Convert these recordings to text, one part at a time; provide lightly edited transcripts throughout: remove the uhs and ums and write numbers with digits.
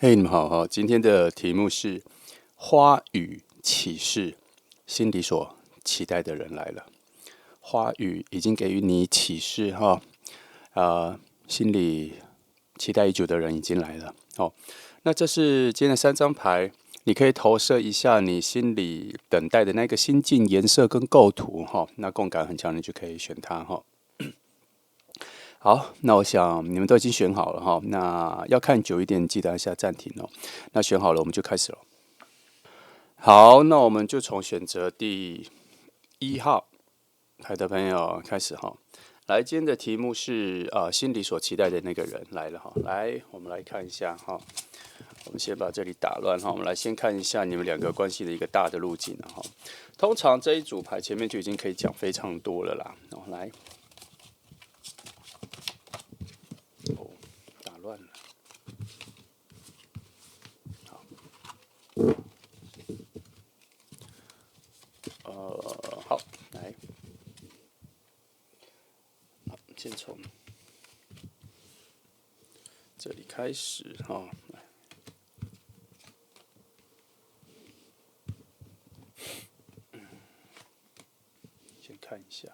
嘿，你们好哈！今天的题目是花语启示，心里所期待的人来了。花语已经给予你启示哈，心里期待已久的人已经来了。哦，那这是今天的3张牌，你可以投射一下你心里等待的那个心境、颜色跟构图哈。那共感很强，你就可以选它哈。好，那我想你们都已经选好了哈。那要看久一点，记得按下暂停哦。那选好了，我们就开始了。好，那我们就从选择第1号牌的朋友开始哈。来，今天的题目是心里所期待的那个人来了哈。来，我们来看一下哈。我们先把这里打乱哈。我们来先看一下你们两个关系的一个大的路径哈。通常这一组牌前面就已经可以讲非常多了啦。来。打乱了。好，来，先从这里开始哈。先看一下。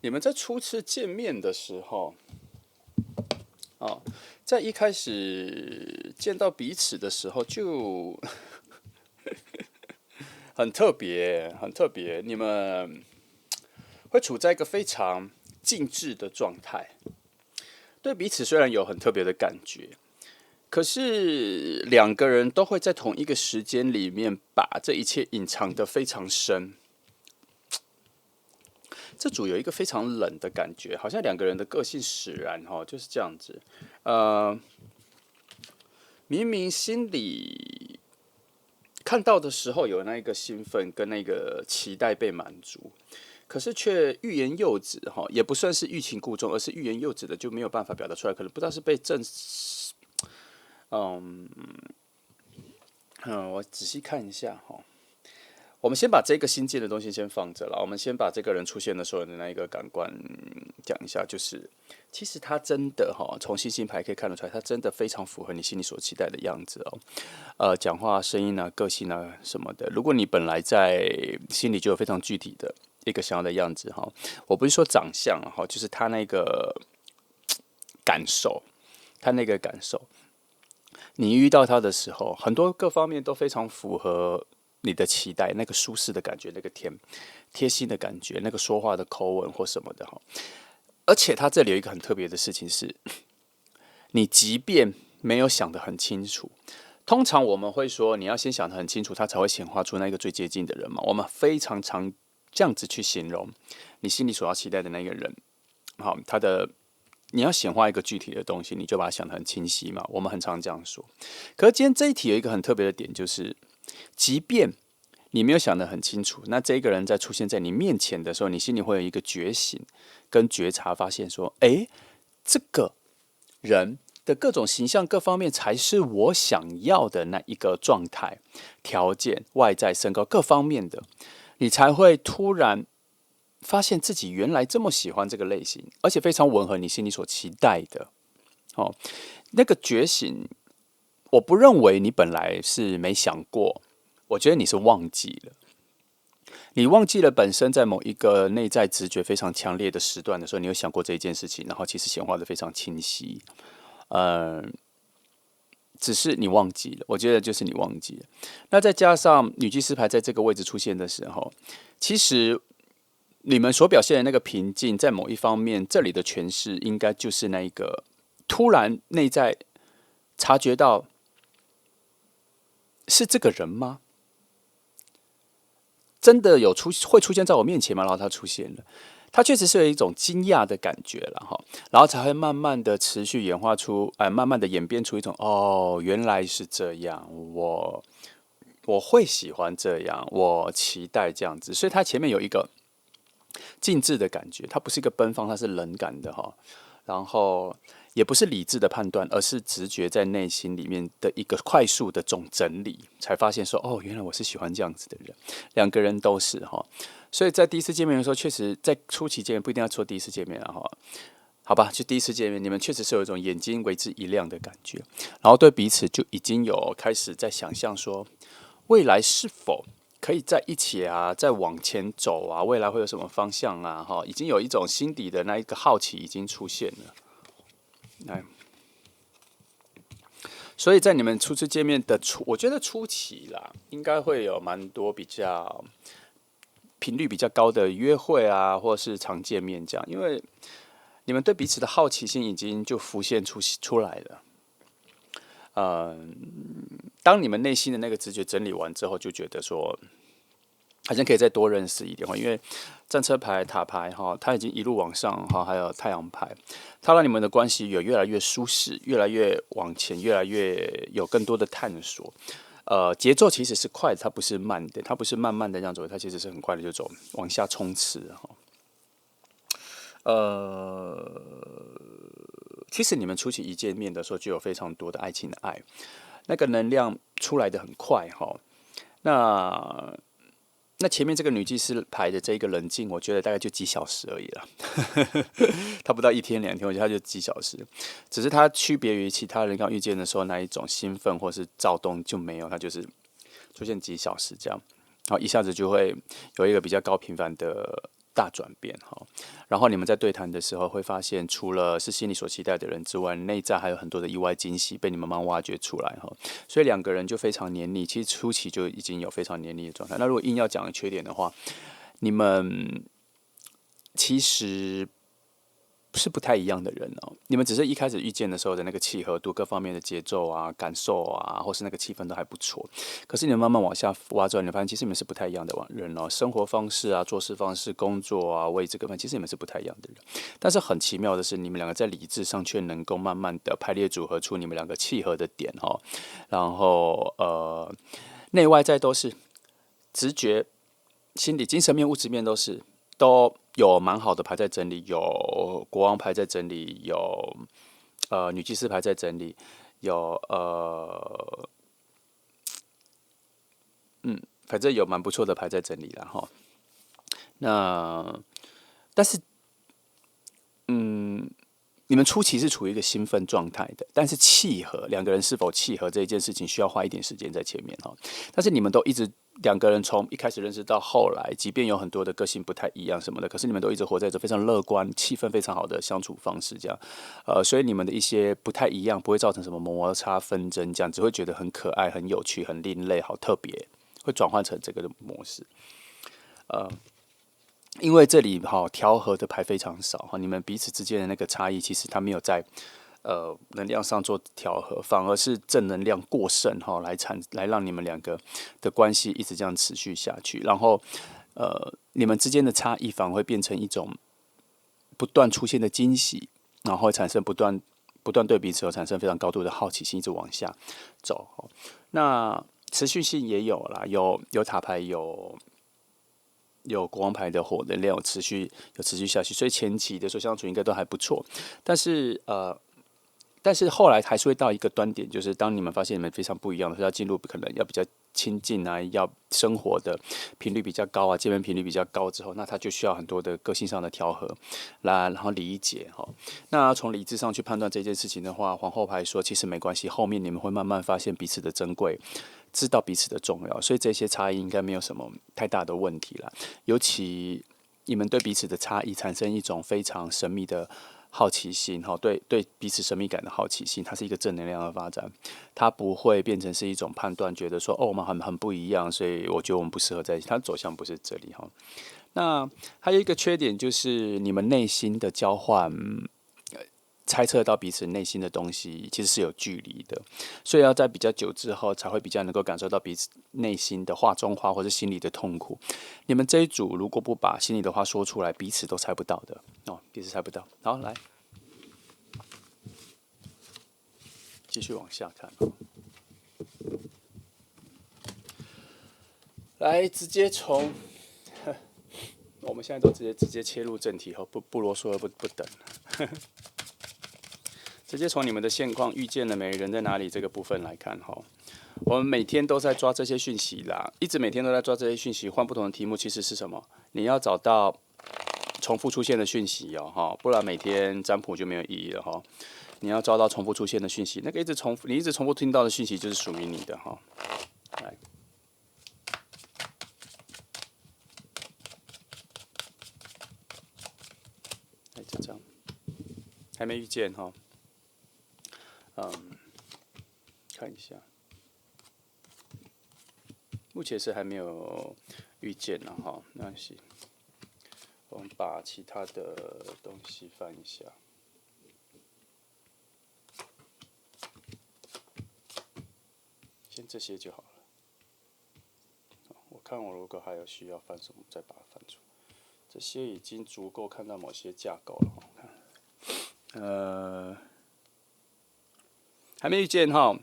你们在初次见面的时候，在一开始见到彼此的时候就很特别，很特别。你们会处在一个非常静止的状态，对彼此虽然有很特别的感觉，可是两个人都会在同一个时间里面把这一切隐藏得非常深。这组有一个非常冷的感觉，好像两个人的个性使然哈，就是这样子。明明心里看到的时候有那一个兴奋跟那个期待被满足，可是却欲言又止哈，也不算是欲擒故纵，而是欲言又止的就没有办法表达出来，可能不知道是被我仔细看一下哈。我们先把这个新建的东西先放着了，我们先把这个人出现的时候的那一个感官讲一下，就是其实他真的从星星牌可以看得出来，他真的非常符合你心里所期待的样子哦。讲话声音啊、个性啊什么的，如果你本来在心里就有非常具体的一个想要的样子哈，我不是说长相哈，就是他那个感受，他那个感受，你遇到他的时候，很多各方面都非常符合你的期待，那个舒适的感觉，那个贴心的感觉，那个说话的口吻或什么的哈。而且他这里有一个很特别的事情是，你即便没有想得很清楚，通常我们会说你要先想得很清楚，他才会显化出那个最接近的人嘛。我们非常常这样子去形容你心里所要期待的那个人，好，你要显化一个具体的东西，你就把它想得很清晰嘛。我们很常这样说。可是今天这一题有一个很特别的点，就是即便你没有想得很清楚，那这个人在出现在你面前的时候，你心里会有一个觉醒跟觉察，发现说，这个人的各种形象各方面才是我想要的那一个状态、条件、外在、身高各方面的，你才会突然发现自己原来这么喜欢这个类型，而且非常吻合你心里所期待的。那个觉醒，我不认为你本来是没想过，我觉得你是忘记了。你忘记了本身在某一个内在直觉非常强烈的时段的时候，你有想过这一件事情，然后其实显化的非常清晰。只是你忘记了，我觉得就是你忘记了。那再加上女祭司牌在这个位置出现的时候，其实你们所表现的那个平静，在某一方面，这里的诠释应该就是那一个突然内在察觉到是这个人吗？真的会出现在我面前吗？然后他出现了，他确实是有一种惊讶的感觉了哈，然后才会慢慢的持续演化出，慢慢的演变出一种原来是这样，我会喜欢这样，我期待这样子，所以他前面有一个静止的感觉，它不是一个奔放，它是冷感的哈。然后也不是理智的判断，而是直觉在内心里面的一个快速的总整理，才发现说，哦，原来我是喜欢这样子的人。两个人都是哈，所以在第一次见面的时候，确实在初期见面不一定要说第一次见面了哈。好吧，就第一次见面，你们确实是有一种眼睛为之一亮的感觉，然后对彼此就已经有开始在想象说，未来是否可以在一起啊，再往前走啊，未来会有什么方向啊？哈，已经有一种心底的那一个好奇已经出现了。来，所以在你们初次见面的我觉得初期啦，应该会有蛮多比较频率比较高的约会啊，或是常见面这样，因为你们对彼此的好奇心已经就浮现出来了。当你们内心的那个直觉整理完之后，就觉得说，好像可以再多认识一点哈，因为战车牌、塔牌哈，它已经一路往上哈，还有太阳牌，它让你们的关系有越来越舒适，越来越往前，越来越有更多的探索。节奏其实是快的，它不是慢的，它不是慢慢的这样走，它其实是很快的就走往下冲刺哈。其实你们初期一见面的时候，就有非常多的爱情的爱，那个能量出来的很快哈。那前面这个女技师牌的这一个冷静，我觉得大概就几小时而已了，她不到1天2天，我觉得她就几小时，只是她区别于其他人刚遇见的时候那一种兴奋或是躁动就没有，她就是出现几小时这样，然后一下子就会有一个比较高频繁的大转变哈。然后你们在对谈的时候会发现，除了是心里所期待的人之外，内在还有很多的意外惊喜被你们慢慢挖掘出来哈。所以两个人就非常黏腻，其实初期就已经有非常黏腻的状态。那如果硬要讲缺点的话，你们其实是不太一样的人哦。你们只是一开始遇见的时候的那个契合度、各方面的节奏啊、感受啊，或是那个气氛都还不错。可是你们慢慢往下挖之后，你发现其实你们是不太一样的人哦。生活方式啊、做事方式、工作啊、位置各方面，其实你们是不太一样的人。但是很奇妙的是，你们两个在理智上却能够慢慢的排列组合出你们两个契合的点哈。然后内外在都是直觉、心理、精神面、物质面都有蛮好的牌在整理，有国王牌在整理，有女祭司牌在整理，有反正有蛮不错的牌在整理了哈。那但是你们初期是处于一个兴奋状态的，但是契合两个人是否契合这一件事情，需要花一点时间在前面哈。但是你们都一直两个人从一开始认识到后来，即便有很多的个性不太一样什么的，可是你们都一直活在一种非常乐观、气氛非常好的相处方式，这样，所以你们的一些不太一样，不会造成什么摩擦纷争，这样只会觉得很可爱、很有趣、很另类、好特别，会转换成这个的模式。因为这里调和的牌非常少哈，你们彼此之间的那个差异，其实它没有在能量上做调和，反而是正能量过剩哈，来让你们两个的关系一直这样持续下去，然后你们之间的差异反而会变成一种不断出现的惊喜，然后会产生不断对彼此有产生非常高度的好奇心，一直往下走。那持续性也有啦，有塔牌有国王牌的火能量有持续下去，所以前期的时候相处应该都还不错。但是后来还是会到一个端点，就是当你们发现你们非常不一样的时候，要进入可能要比较亲近啊，要生活的频率比较高啊，见面频率比较高之后，那他就需要很多的个性上的调和，然后理解哈。那从理智上去判断这件事情的话，皇后牌说其实没关系，后面你们会慢慢发现彼此的珍贵，知道彼此的重要，所以这些差异应该没有什么太大的问题啦。尤其你们对彼此的差异产生一种非常神秘的好奇心，对彼此神秘感的好奇心，它是一个正能量的发展，它不会变成是一种判断，觉得说我们很不一样，所以我觉得我们不适合在一起。它走向不是这里哈。那还有一个缺点就是你们内心的交换。猜测到彼此内心的东西其实是有距离的，所以要在比较久之后才会比较能够感受到彼此内心的话中话或者心里的痛苦。你们这一组如果不把心里的话说出来，彼此都猜不到的哦，彼此猜不到。好，来继续往下看，来直接从我们现在都直接切入正题，不啰嗦不等。直接从你们的现况遇见了没人在哪里这个部分来看哈。我们每天都在抓这些讯息啦，一直每天都在抓这些讯息，换不同的题目，其实是什么？你要找到重复出现的讯息哦，哈，不然每天占卜就没有意义了哈。你要抓到重复出现的讯息，那个一直重复，你一直重复听到的讯息就是属于你的哈。来，就这样，还没遇见哈。看一下，目前是还没有遇见了哈。那行，我们把其他的东西翻一下。先这些就好了。我看我如果还有需要翻什么，再把它翻出。这些已经足够看到某些架构了。看，还没遇见哈。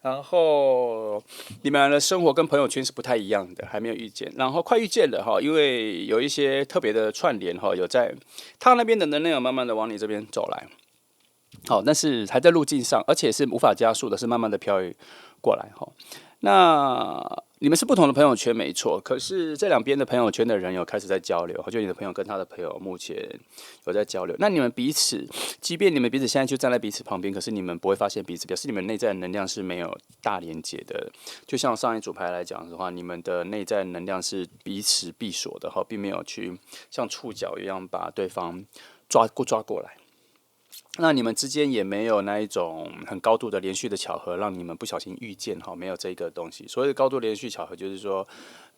然后你们的生活跟朋友圈是不太一样的，还没有遇见。然后快遇见了哈，因为有一些特别的串联哈，有在他那边的能量慢慢的往你这边走来。好，但是还在路径上，而且是无法加速的，是慢慢的漂移过来哈。那你们是不同的朋友圈没错，可是这两边的朋友圈的人有开始在交流，就你的朋友跟他的朋友目前有在交流。那你们彼此，即便你们彼此现在就站在彼此旁边，可是你们不会发现彼此，表示你们内在的能量是没有大连接的。就像上一组牌来讲的话，你们的内在能量是彼此闭锁的哈，并没有去像触角一样把对方抓过来。那你们之间也没有那一种很高度的连续的巧合，让你们不小心遇见哈，没有这个东西。所谓的高度连续巧合，就是说，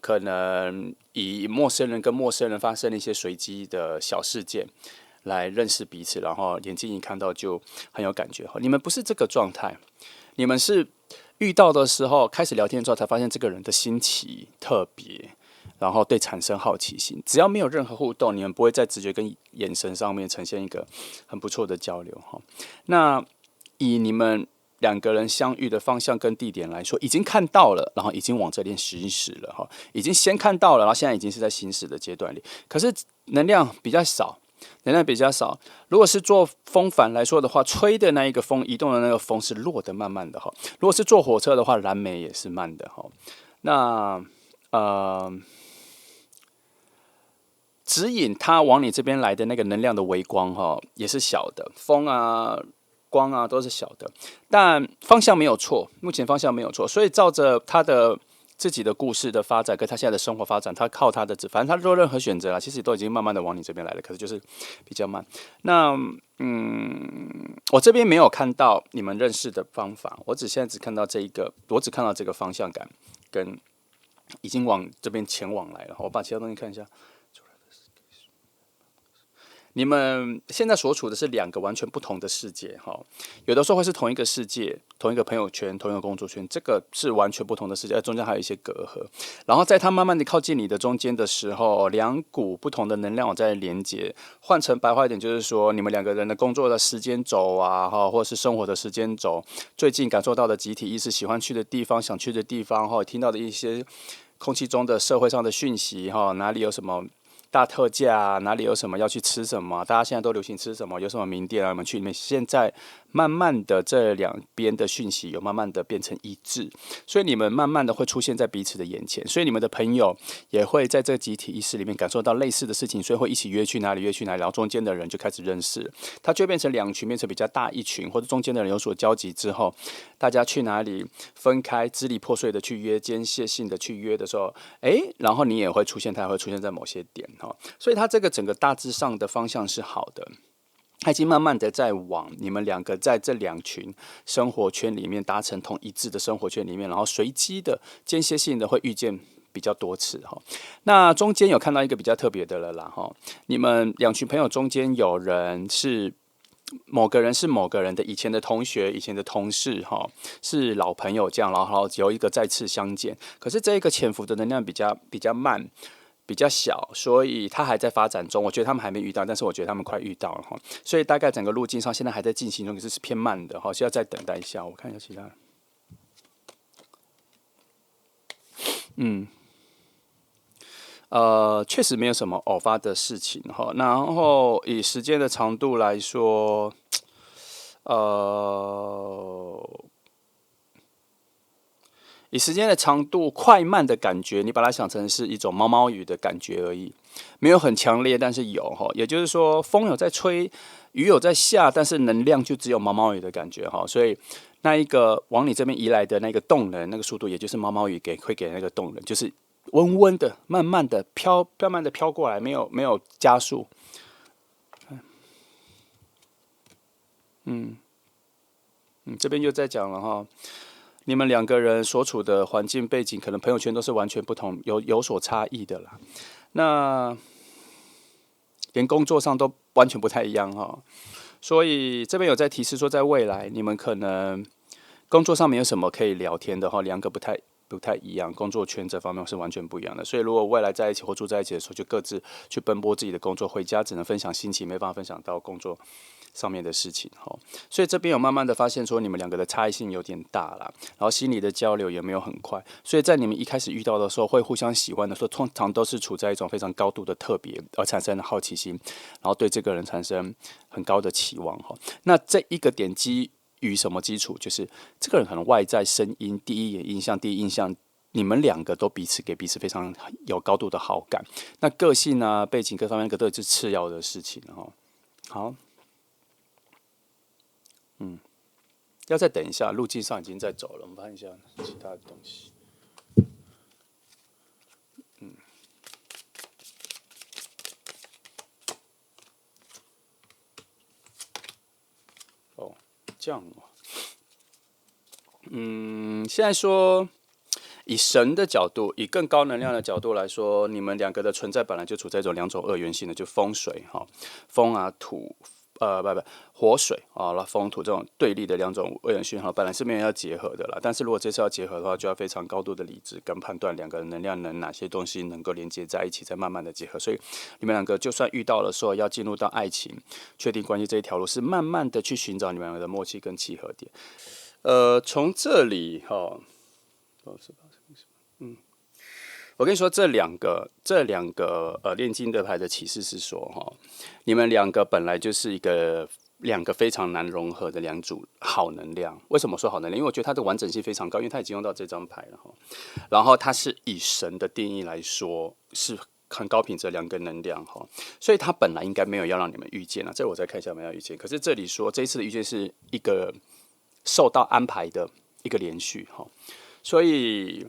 可能以陌生人跟陌生人发生了一些随机的小事件，来认识彼此，然后眼睛一看到就很有感觉哈。你们不是这个状态，你们是遇到的时候开始聊天之后，才发现这个人的新奇特别。然后对产生好奇心，只要没有任何互动，你们不会在直觉跟眼神上面呈现一个很不错的交流哈。那以你们两个人相遇的方向跟地点来说，已经看到了，然后已经往这边行驶了哈，已经先看到了，然后现在已经是在行驶的阶段里。可是能量比较少，能量比较少。如果是做风帆来说的话，吹的那一个风，移动的那个风是落得慢慢的哈。如果是坐火车的话，燃煤也是慢的哈。那指引它往你这边来的那个能量的微光哈，也是小的，风啊、光啊都是小的，但方向没有错，目前方向没有错，所以照着他的自己的故事的发展，跟他现在的生活发展，他靠他的，反正他做任何选择啊，其实都已经慢慢的往你这边来了，可是就是比较慢。那我这边没有看到你们认识的方法，我现在只看到这一个，我只看到这个方向感跟已经往这边前往来了。我把其他东西看一下。你们现在所处的是两个完全不同的世界，哈，有的时候会是同一个世界、同一个朋友圈、同一个工作圈，这个是完全不同的世界，中间还有一些隔阂。然后在它慢慢的靠近你的中间的时候，两股不同的能量在连接。换成白话一点，就是说你们两个人的工作的时间轴啊，哈，或者是生活的时间轴，最近感受到的集体意识、喜欢去的地方、想去的地方，哈，听到的一些空气中的社会上的讯息，哈，哪里有什么大特价，哪里有什么要去吃什么？大家现在都流行吃什么？有什么名店啊？你们去里面。现在慢慢的这两边的讯息有慢慢的变成一致，所以你们慢慢的会出现在彼此的眼前，所以你们的朋友也会在这个集体意识里面感受到类似的事情，所以会一起约去哪里，然后中间的人就开始认识，它就会变成两群，变成比较大一群，或者中间的人有所交集之后，大家去哪里分开，支离破碎的去约，间歇性的去约的时候，然后你也会出现，它也会出现在某些点哈，所以它这个整个大致上的方向是好的。它已经慢慢的在往你们两个在这两群生活圈里面达成同一致的生活圈里面，然后随机的间歇性的会遇见比较多次哈。那中间有看到一个比较特别的了啦哈，你们两群朋友中间有人是某个人是某个人的以前的同学、以前的同事哈，是老朋友这样，然后有一个再次相见，可是这一个潜伏的能量比较慢。比较小，所以它还在发展中。我觉得他们还没遇到，但是我觉得他们快遇到了哈。所以大概整个路径上现在还在进行中，可是是偏慢的哈，需要再等待一下。我看一下其他。确实没有什么偶发的事情哈。然后以时间的长度来说，以时间的长度快慢的感觉，你把它想成是一种毛毛雨的感觉而已，没有很强烈，但是有哈。也就是说，风有在吹，雨有在下，但是能量就只有毛毛雨的感觉哈。所以那一个往你这边移来的那个动能，那个速度，也就是毛毛雨会给那个动能，就是温温的、慢慢的慢慢的飘过来，没有加速。这边就在讲了哈。你们两个人所处的环境背景，可能朋友圈都是完全不同，有所差异的啦。那连工作上都完全不太一样哈。所以这边有在提示说，在未来你们可能工作上没有什么可以聊天的哈，两个不太一样，工作圈这方面是完全不一样的。所以如果未来在一起或住在一起的时候，就各自去奔波自己的工作，回家只能分享心情，没办法分享到工作上面的事情哈。所以这边有慢慢的发现说，你们两个的差异性有点大啦，然后心理的交流也没有很快。所以在你们一开始遇到的时候，会互相喜欢的时候，通常都是处在一种非常高度的特别而产生的好奇心，然后对这个人产生很高的期望哈。那这一个点基于什么基础？就是这个人可能外在声音、第一眼印象、第一印象，你们两个都给彼此非常有高度的好感。那个性啊、背景各方面，都是次要的事情哈。好，要再等一下，路径上已经在走了，我们看一下其他的东西。哦，这样哦。现在说以神的角度，以更高能量的角度来说，你们两个的存在本来就处在两种二元性的，就风水哈，风啊土，火水啊，风土这种对立的两种二元性哈，本来是没有要结合的啦。但是如果这次要结合的话，就要非常高度的理智跟判断，两个能量能哪些东西能够连接在一起，再慢慢的结合。所以你们两个就算遇到了说要进入到爱情、确定关系这一条路，是慢慢的去寻找你们两个的默契跟契合点。从这里哈，我跟你说，这两个炼金的牌的启示是说哈，你们两个本来就是两个非常难融合的两组好能量。为什么说好能量？因为我觉得它的完整性非常高，因为它已经用到这张牌了哈。然后它是以神的定义来说是很高品质的两个能量哈，所以它本来应该没有要让你们遇见啊。这我再看一下有没有遇见。可是这里说这一次的遇见是一个受到安排的一个连续哈，所以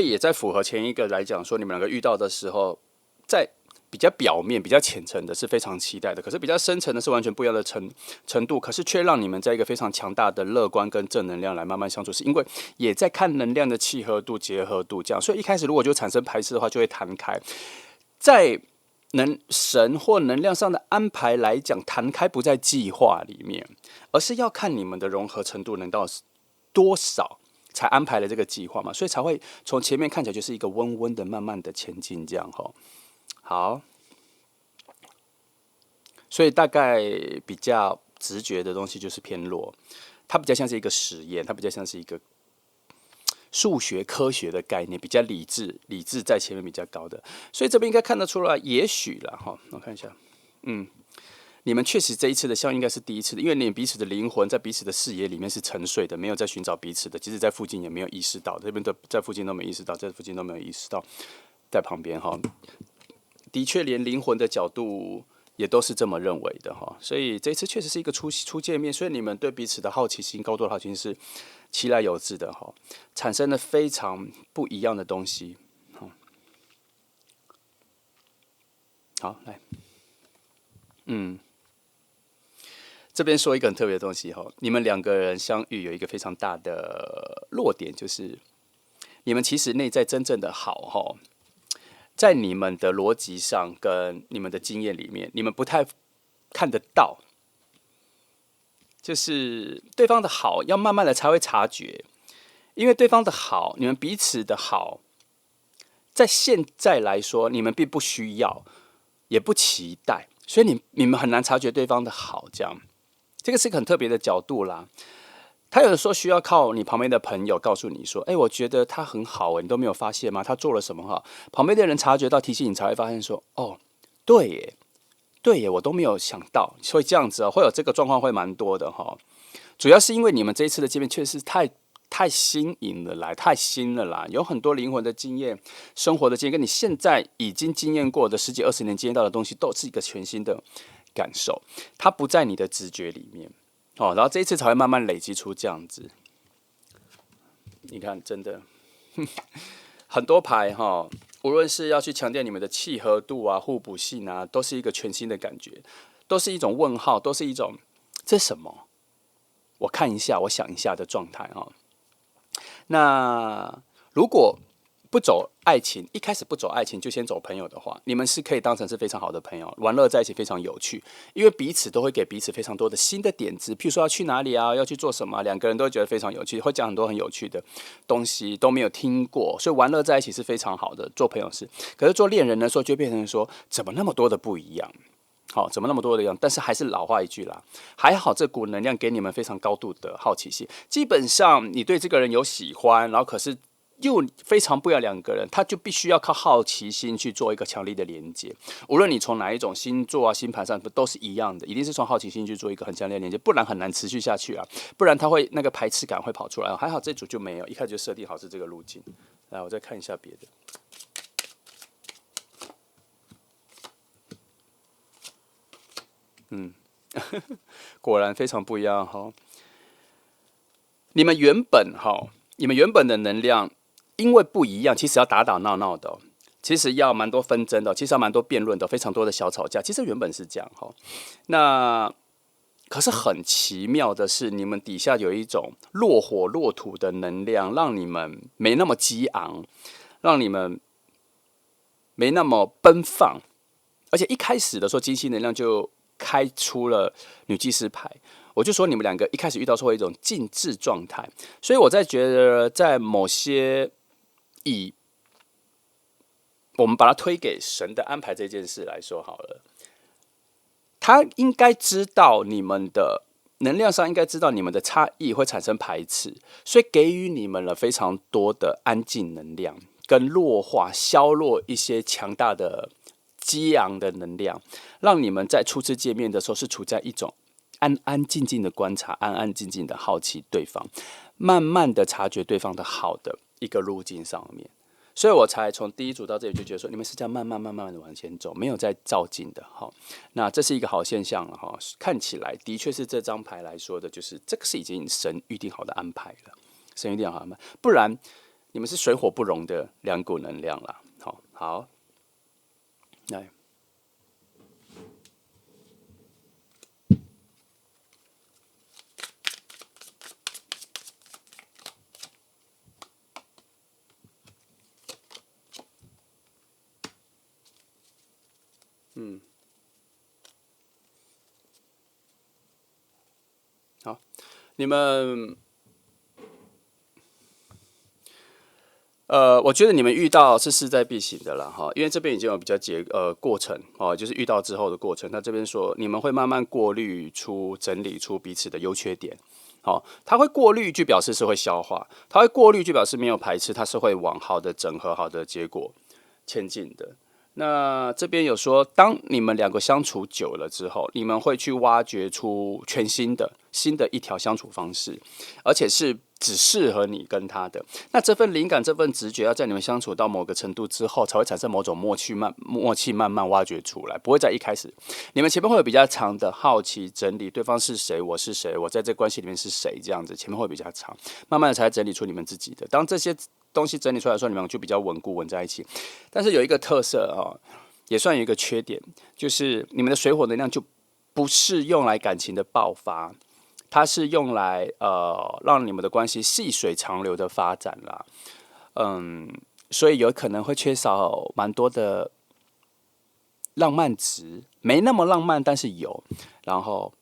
也在符合前一个来讲说，你们两个遇到的时候，在比较表面、比较浅层的是非常期待的，可是比较深层的是完全不一样的程度，可是却让你们在一个非常强大的乐观跟正能量来慢慢相处，是因为也在看能量的契合度、结合度这样，所以一开始如果就产生排斥的话，就会弹开。在神或能量上的安排来讲，弹开不在计划里面，而是要看你们的融合程度能到多少。才安排了这个计划嘛，所以才会从前面看起来就是一个温温的、慢慢的前进这样哈。好，所以大概比较直觉的东西就是偏弱，它比较像是一个实验，它比较像是一个数学科学的概念，比较理智在前面比较高的，所以这边应该看得出来，也许啦哈，我看一下，你们确实这一次的相遇应该是第一次的，因为你们彼此的灵魂在彼此的视野里面是沉睡的，没有在寻找彼此的，即使在附近也没有意识到，这边在附近都没意识到，在附近都没有意识到，在旁边哈，的确连灵魂的角度也都是这么认为的哈，所以这一次确实是一个初见面，所以你们对彼此的好奇心、高度的好奇心是其来有自的哈，产生了非常不一样的东西。好，来，这边说一个很特别的东西哈，你们两个人相遇有一个非常大的弱点，就是你们其实内在真正的好哈，在你们的逻辑上跟你们的经验里面，你们不太看得到，就是对方的好要慢慢的才会察觉，因为对方的好，你们彼此的好，在现在来说，你们并不需要，也不期待，所以你们很难察觉对方的好，这样。这个是一个很特别的角度啦。他有的时候需要靠你旁边的朋友告诉你说：“我觉得他很好，你都没有发现吗？他做了什么哈？”旁边的人察觉到，提醒你，才会发现说：“哦，对耶，我都没有想到。”所以这样子会有这个状况会蛮多的哈。主要是因为你们这一次的见面确实是太新颖了啦，太新了啦，有很多灵魂的经验、生活的经验，跟你现在已经经验过的10几20年经验到的东西，都是一个全新的感受，它不在你的直觉里面，然后这一次才会慢慢累积出这样子。你看，真的很多牌无论是要去强调你们的契合度啊、互补性啊，都是一个全新的感觉，都是一种问号，都是一种这是什么？我看一下，我想一下的状态那如果不走爱情，一开始不走爱情就先走朋友的话，你们是可以当成是非常好的朋友，玩乐在一起非常有趣，因为彼此都会给彼此非常多的新的点子，譬如说要去哪里啊，要去做什么两个人都会觉得非常有趣，会讲很多很有趣的东西都没有听过，所以玩乐在一起是非常好的，做朋友是。可是做恋人的时候，就变成说怎么那么多的不一样。怎么那么多的样？但是还是老话一句啦，还好这股能量给你们非常高度的好奇心。基本上你对这个人有喜欢，然后可是又非常不要两个人，他就必须要靠好奇心去做一个强力的连接。无论你从哪一种星座啊、星盘上都是一样的，一定是从好奇心去做一个很强烈的连接，不然很难持续下去啊。不然他会那个排斥感会跑出来。还好这组就没有，一开始就设定好是这个路径。来，我再看一下别的。果然非常不一样哈。你们原本的能量，因为不一样，其实要打打闹闹的其实要蛮多纷争的其实要蛮多辩论的非常多的小吵架。其实原本是这样那可是很奇妙的是，你们底下有一种落火落土的能量，让你们没那么激昂，让你们没那么奔放。而且一开始的时候，金星能量就开出了女祭司牌，我就说你们两个一开始遇到说一种静置状态，所以我在觉得在某些以我们把它推给神的安排这件事来说好了，他应该知道你们的能量上应该知道你们的差异会产生排斥，所以给予你们了非常多的安静能量，跟弱化、削弱一些强大的激昂的能量，让你们在初次见面的时候是处在一种安安静静的观察、安安静静的好奇对方，慢慢的察觉对方的好的一个路径上面。所以我才从第一组到这里就觉得说，你们是这样慢慢的往前走，没有在照进的那这是一个好现象了看起来的确是这张牌来说的，就是这个是已经神预定好的安排了，神预定好的安排，不然你们是水火不容的两股能量啦。好，来。好，你们我觉得你们遇到是势在必行的了因为这边已经有比较过程就是遇到之后的过程。那这边说你们会慢慢过滤出、整理出彼此的优缺点。他会过滤就表示是会消化，他会过滤就表示没有排斥，他是会往好的整合、好的结果前进的。那这边有说，当你们两个相处久了之后，你们会去挖掘出全新的一条相处方式，而且是只适合你跟他的。那这份灵感、这份直觉，要在你们相处到某个程度之后，才会产生某种默契，慢慢挖掘出来，不会在一开始。你们前面会有比较长的好奇整理，对方是谁，我是谁，我在这关系里面是谁，这样子前面会比较长，慢慢的才整理出你们自己的。当这些东西整理出来的时候，你们就比较稳固稳在一起。但是有一个特色也算有一个缺点，就是你们的水火能量就不是用来感情的爆发，它是用来让你们的关系细水长流的发展啦。所以有可能会缺少蛮多的浪漫值，没那么浪漫，但是有。然后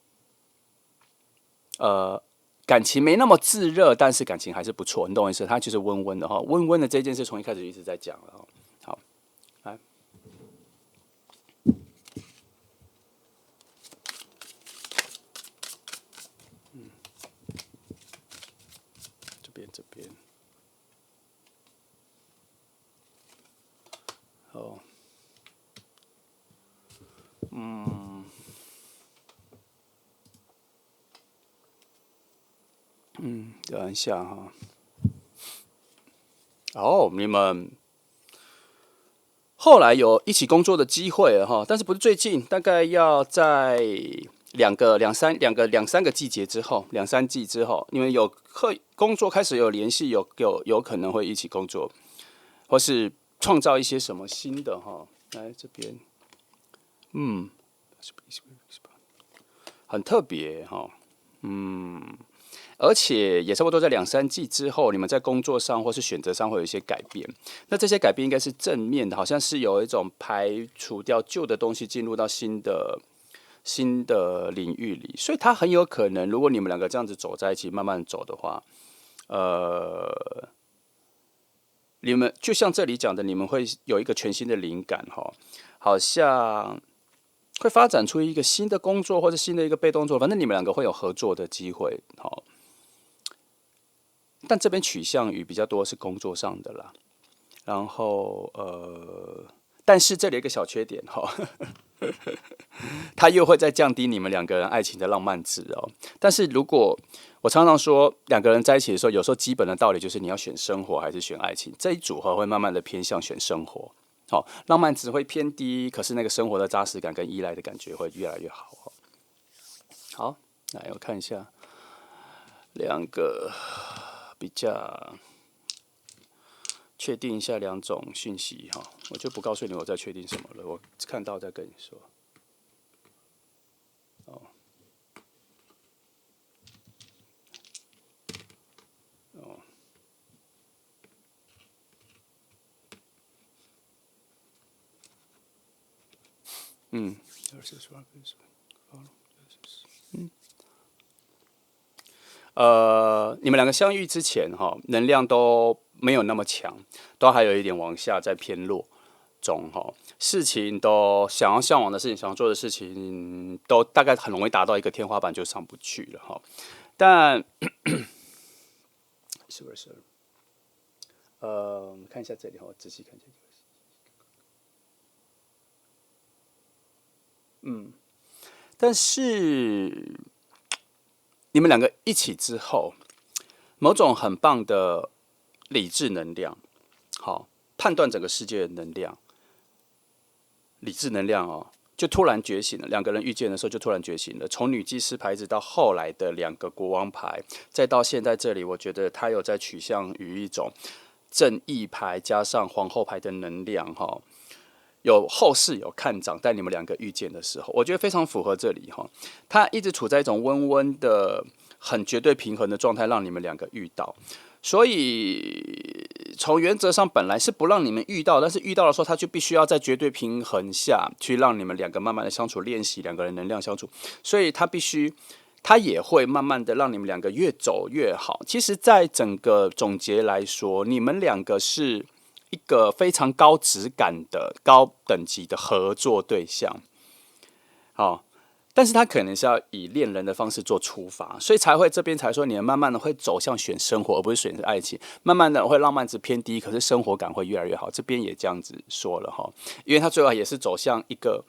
感情没那么炙热，但是感情还是不错，你懂我意思？它就是温温的温温的这件事从一开始一直在讲了好，来，这边，等一下哈。哦，你们后来有一起工作的机会了哈，但是不是最近，大概要在两三个季节之后，两三季之后，你们有工作开始有联系，有可能会一起工作，或是创造一些什么新的哈。来这边，很特别哈，而且也差不多在两三季之后，你们在工作上或是选择上会有一些改变。那这些改变应该是正面的，好像是有一种排除掉旧的东西，进入到新的领域里。所以它很有可能，如果你们两个这样子走在一起，慢慢走的话，你们就像这里讲的，你们会有一个全新的灵感哈，好像会发展出一个新的工作或者新的一个被动作，反正你们两个会有合作的机会，好。但这边取向于比较多是工作上的啦，然后但是这里有一个小缺点哈，它又会再降低你们两个人爱情的浪漫值哦。但是如果我常常说两个人在一起的时候，有时候基本的道理就是你要选生活还是选爱情，这一组合会慢慢的偏向选生活，好，浪漫值会偏低，可是那个生活的扎实感跟依赖的感觉会越来越好。好，来我看一下两个。比较确定一下两种讯息哈，我就不告诉你我在确定什么了，我看到再跟你说。哦，哦，嗯，你们两个相遇之前哈，能量都没有那么强，都还有一点往下在偏弱中哈。事情都想要向往的事情，想要做的事情，都大概很容易达到一个天花板就上不去了哈。但是不是？我们看一下这里哈，仔细看一下。但是你们两个一起之后，某种很棒的理智能量，好判断整个世界的能量，理智能量哦，就突然觉醒了。两个人遇见的时候就突然觉醒了。从女祭司牌子到后来的两个国王牌，再到现在这里，我觉得它有在取向于一种正义牌加上皇后牌的能量哈。有后世有看涨，在你们两个遇见的时候，我觉得非常符合这里哈。他一直处在一种温温的、很绝对平衡的状态，让你们两个遇到。所以从原则上本来是不让你们遇到，但是遇到的时候，他就必须要在绝对平衡下去让你们两个慢慢的相处，练习两个人能量相处。所以他必须，他也会慢慢的让你们两个越走越好。其实，在整个总结来说，你们两个是一个非常高质感的高等级的合作对象，好，但是他可能是要以恋人的方式做出发，所以才会这边才说你们慢慢的会走向选生活，而不是选择爱情，慢慢的会浪漫值偏低，可是生活感会越来越好。这边也这样子说了哈，因为他最后也是走向一个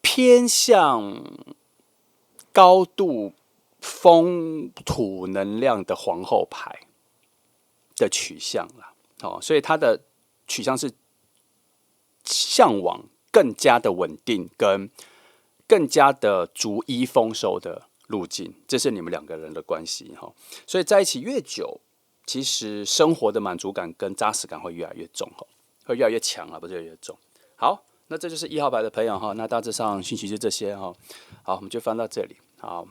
偏向高度风土能量的皇后牌的取向啦，哦，所以他的取向是向往更加的稳定跟更加的逐一丰收的路径，这是你们两个人的关系哈。所以在一起越久，其实生活的满足感跟扎实感会越来越重哈，会越来越强啊，不是越来越重。好，那这就是1号牌的朋友哈，那大致上讯息就这些哈。好，我们就翻到这里。好，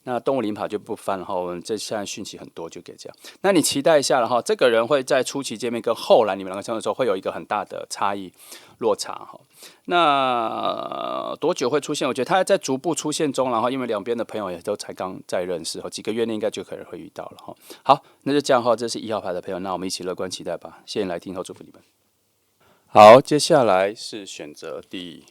那动物灵跑就不翻了哈，我们这现在讯息很多，就可以这样。那你期待一下了哈，这个人会在初期见面跟后来你们两个相处的时候会有一个很大的差异落差哈。那多久会出现？我觉得他在逐步出现中，然后因为两边的朋友也都才刚在认识哈，几个月内应该就可能会遇到了哈。好，那就这样哈，这是1号牌的朋友，那我们一起乐观期待吧。谢谢你来听后，祝福你们。好，接下来是选择第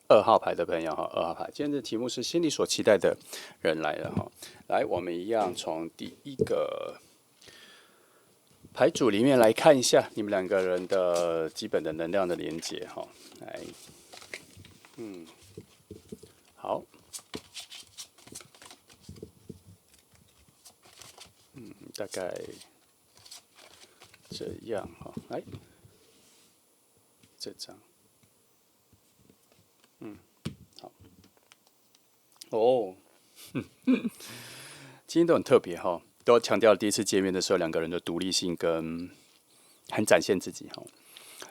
2号牌的朋友哈，2号牌，今天的题目是心里所期待的人来了哈。来，我们一样从第一个牌组里面来看一下你们两个人的基本的能量的连接哈。来，好，大概这样哈，来，这张，好，哦，今天都很特别哈，都强调了第一次见面的时候两个人的独立性跟很展现自己哈。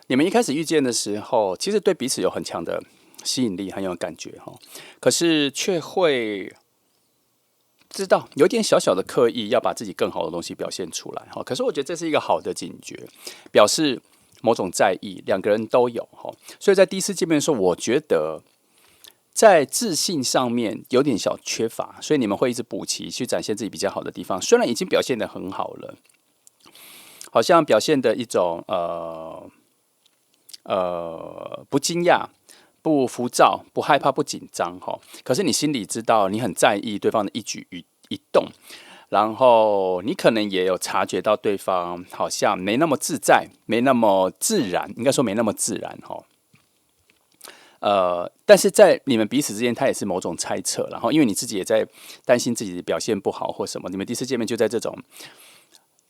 你们一开始遇见的时候，其实对彼此有很强的吸引力，很有感觉哈，可是却会知道有点小小的刻意要把自己更好的东西表现出来哈。可是我觉得这是一个好的警觉，表示某种在意，两个人都有哈。所以在第一次见面的时候，我觉得在自信上面有点小缺乏，所以你们会一直补齐去展现自己比较好的地方。虽然已经表现得很好了，好像表现的一种不惊讶、不浮躁、不害怕、不紧张哈。可是你心里知道，你很在意对方的一举一动，然后你可能也有察觉到对方好像没那么自在，没那么自然，应该说没那么自然哈。但是在你们彼此之间，他也是某种猜测，然后因为你自己也在担心自己的表现不好或什么，你们第一次见面就在这种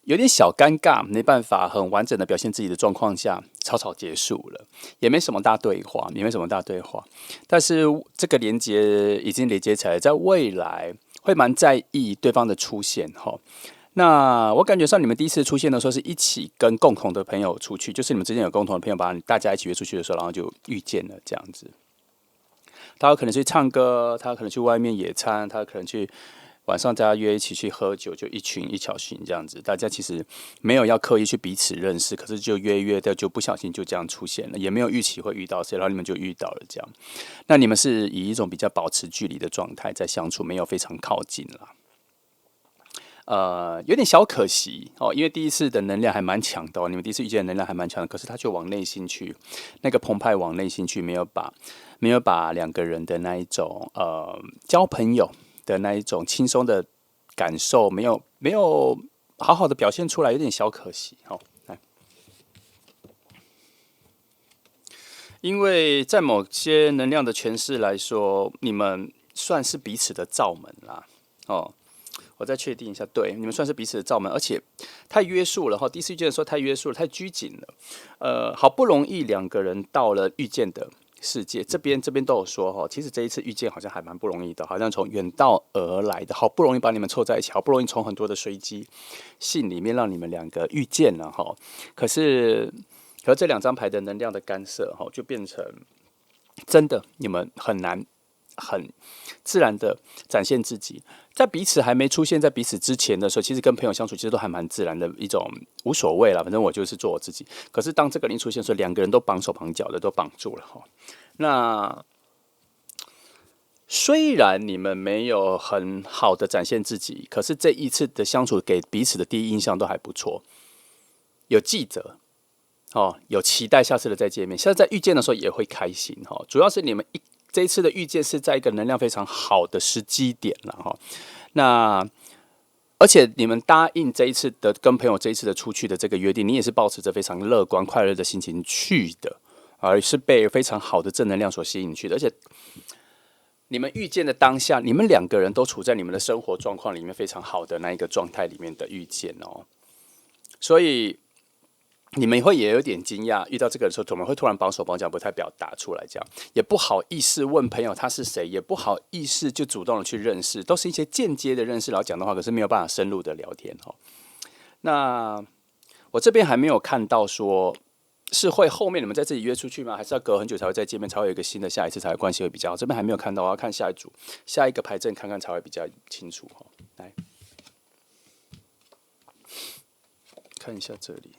有点小尴尬，没办法很完整的表现自己的状况下，草草结束了，也没什么大对话，但是这个连接已经连接起来，在未来会蛮在意对方的出现哈。那我感觉上，你们第一次出现的时候是一起跟共同的朋友出去，就是你们之间有共同的朋友，把大家一起约出去的时候，然后就遇见了这样子。他有可能去唱歌，他有可能去外面野餐，他有可能去晚上大家约一起去喝酒，就一群一小群这样子。大家其实没有要刻意去彼此认识，可是就约的就不小心就这样出现了，也没有预期会遇到谁，然后你们就遇到了这样。那你们是以一种比较保持距离的状态在相处，没有非常靠近啦。有点小可惜哦，因为第一次的能量还蛮强的，你们第一次遇见的能量还蛮强的，可是他就往内心去，那个澎湃往内心去，没有把两个人的那一种交朋友的那一种轻松的感受，没有好好的表现出来，有点小可惜哦。因为在某些能量的诠释来说，你们算是彼此的罩门啦，哦。我再确定一下，对，你们算是彼此的罩门，而且太约束了哈。第一次遇见的时候太约束了，太拘谨了。好不容易两个人到了遇见的世界，这边都有说哈，其实这一次遇见好像还蛮不容易的，好像从远道而来的，好不容易把你们凑在一起，好不容易从很多的随机性里面让你们两个遇见了哈。可是这两张牌的能量的干涉哈，就变成真的你们很难。很自然的展现自己，在彼此还没出现在彼此之前的时候，其实跟朋友相处其实都还蛮自然的一种无所谓啦，反正我就是做我自己。可是当这个人出现的时候，两个人都绑手绑脚的，都绑住了哈。那虽然你们没有很好的展现自己，可是这一次的相处给彼此的第一印象都还不错，有记着哦，有期待下次的再见面，下次在遇见的时候也会开心哈。主要是你们这一次的遇见是在一个能量非常好的时机点了哈。那而且你们答应这一次的跟朋友这一次的出去的这个约定，你也是抱持着非常乐观快乐的心情去的，而是被非常好的正能量所吸引去的。而且你们遇见的当下，你们两个人都处在你们的生活状况里面非常好的那一个状态里面的遇见哦，所以。你们会也有点惊讶，遇到这个的时候，怎么会突然绑手绑脚，不太表达出来，这样也不好意思问朋友他是谁，也不好意思就主动的去认识，都是一些间接的认识，然后讲的话，可是没有办法深入的聊天哦。那我这边还没有看到说是会后面你们在这里约出去吗？还是要隔很久才会再见面，才会有一个新的下一次才会关系会比较好？这边还没有看到，我要看下一组下一个牌阵看看才会比较清楚哈。来看一下这里。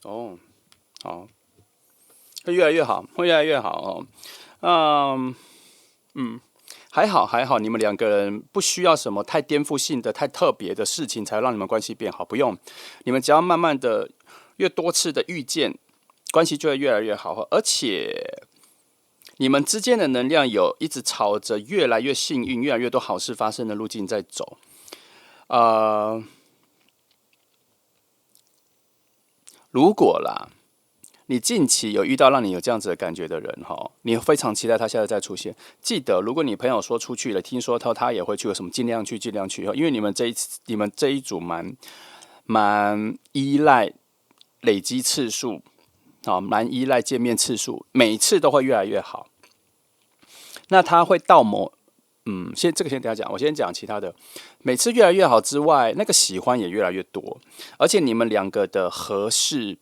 哦，好，会越来越好，会越来越好哦。还好，你们两个人不需要什么太颠覆性的、太特别的事情才让你们关系变好，不用，你们只要慢慢的、越多次的遇见，关系就会越来越好，而且你们之间的能量有一直朝着越来越幸运、越来越多好事发生的路径在走。如果啦，你近期有遇到让你有这样子的感觉的人哈，你非常期待他现在再出现。记得，如果你朋友说出去了，听说他也会去，有什么尽量去，尽量去，因为你们这一组蛮依赖累积次数，好，蛮依赖见面次数，每次都会越来越好。那他会到这个先等一下讲，我先讲其他的。每次越来越好之外，那个喜欢也越来越多，而且你们两个的合适，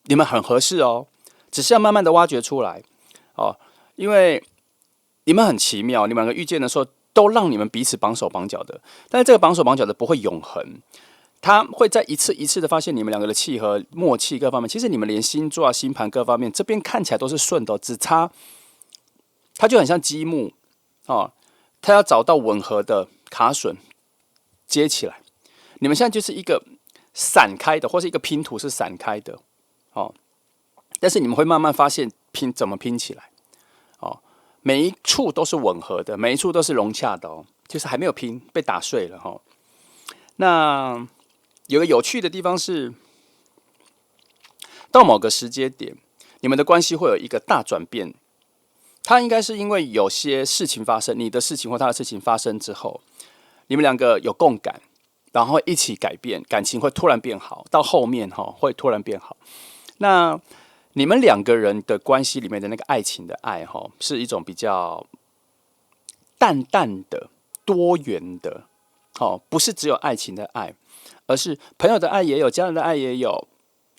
你们很合适哦，只是要慢慢的挖掘出来哦，因为你们很奇妙，你们两个遇见的时候都让你们彼此绑手绑脚的，但是这个绑手绑脚的不会永恒，他会在一次一次的发现你们两个的契合、默契各方面。其实你们连星座啊、星盘各方面这边看起来都是顺的，只差它就很像积木哦，它要找到吻合的卡榫接起来。你们现在就是一个散开的，或是一个拼图是散开的哦，但是你们会慢慢发现怎么拼起来哦，每一处都是吻合的，每一处都是融洽的哦，就是还没有拼，被打碎了哦。那有个有趣的地方是，到某个时间点，你们的关系会有一个大转变。它应该是因为有些事情发生，你的事情或他的事情发生之后，你们两个有共感，然后一起改变，感情会突然变好。到后面会突然变好。那你们两个人的关系里面的那个爱情的爱是一种比较淡淡的、多元的，不是只有爱情的爱，而是朋友的爱也有，家人的爱也有，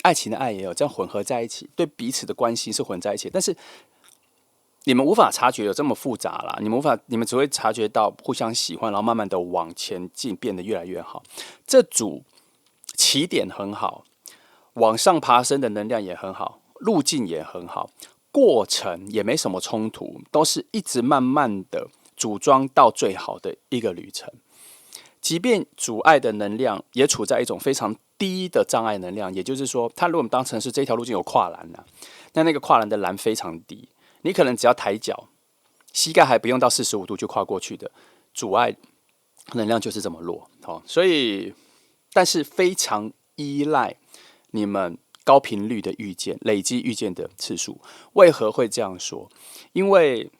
爱情的爱也有，这样混合在一起，对彼此的关系是混在一起，但是你们无法察觉有这么复杂啦，你们只会察觉到互相喜欢，然后慢慢的往前进，变得越来越好。这组起点很好，往上爬升的能量也很好，路径也很好，过程也没什么冲突，都是一直慢慢的组装到最好的一个旅程。即便阻碍的能量也处在一种非常低的障碍能量，也就是说，它如果我们当成是这条路径有跨栏那个跨栏的栏非常低，你可能只要抬脚，膝盖还不用到45度就跨过去的阻碍能量就是这么弱。所以，但是非常依赖你们高频率的遇见，累积遇见的次数。为何会这样说？因为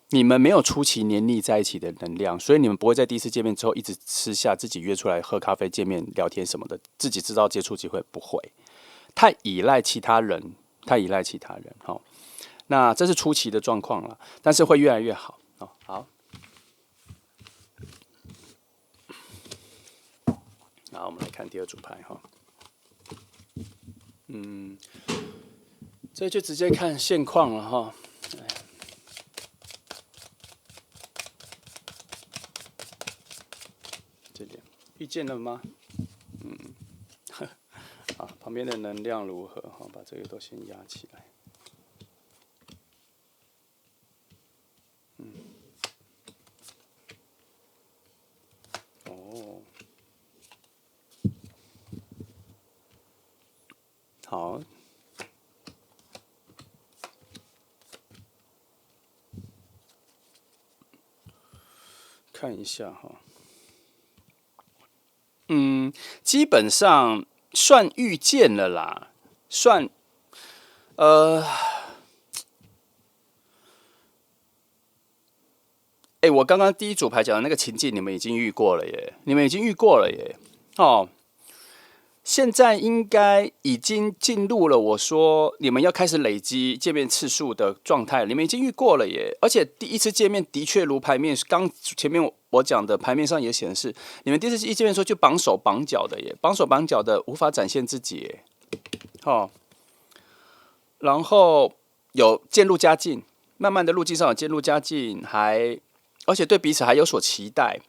你们没有初期黏腻在一起的能量，所以你们不会在第一次见面之后一直私下自己约出来喝咖啡、见面聊天什么的，自己知道接触机会不会太依赖其他人，那这是初期的状况了，但是会越来越好。好，我们来看第二组牌哈。这就直接看现况了哈。这点遇见了吗？好，旁边的能量如何？把这个都先压起来。好，看一下哈。基本上算遇见了啦，算我刚刚第一组牌讲的那个情境，你们已经遇过了耶，现在应该已经进入了我说你们要开始累积见面次数的状态，你们已经遇过了耶。而且第一次见面的确如牌面刚前面我讲的牌面上也显示，你们第一次见面的时候就绑手绑脚的耶，绑手绑脚的无法展现自己耶，然后有渐入佳境，慢慢的路径上有渐入佳境，而且对彼此还有所期待。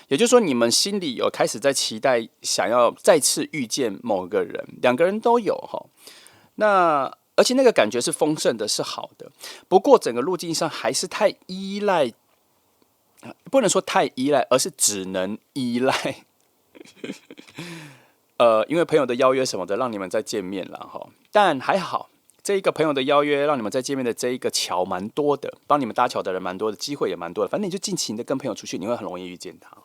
也就是说，你们心里有开始在期待，想要再次遇见某个人，两个人都有那而且那个感觉是丰盛的，是好的。不过整个路径上还是太依赖，不能说太依赖，而是只能依赖。因为朋友的邀约什么的，让你们再见面了但还好。这一个朋友的邀约，让你们再见面的这一个桥蛮多的，帮你们搭桥的人蛮多的，机会也蛮多的。反正你就尽情的跟朋友出去，你会很容易遇见他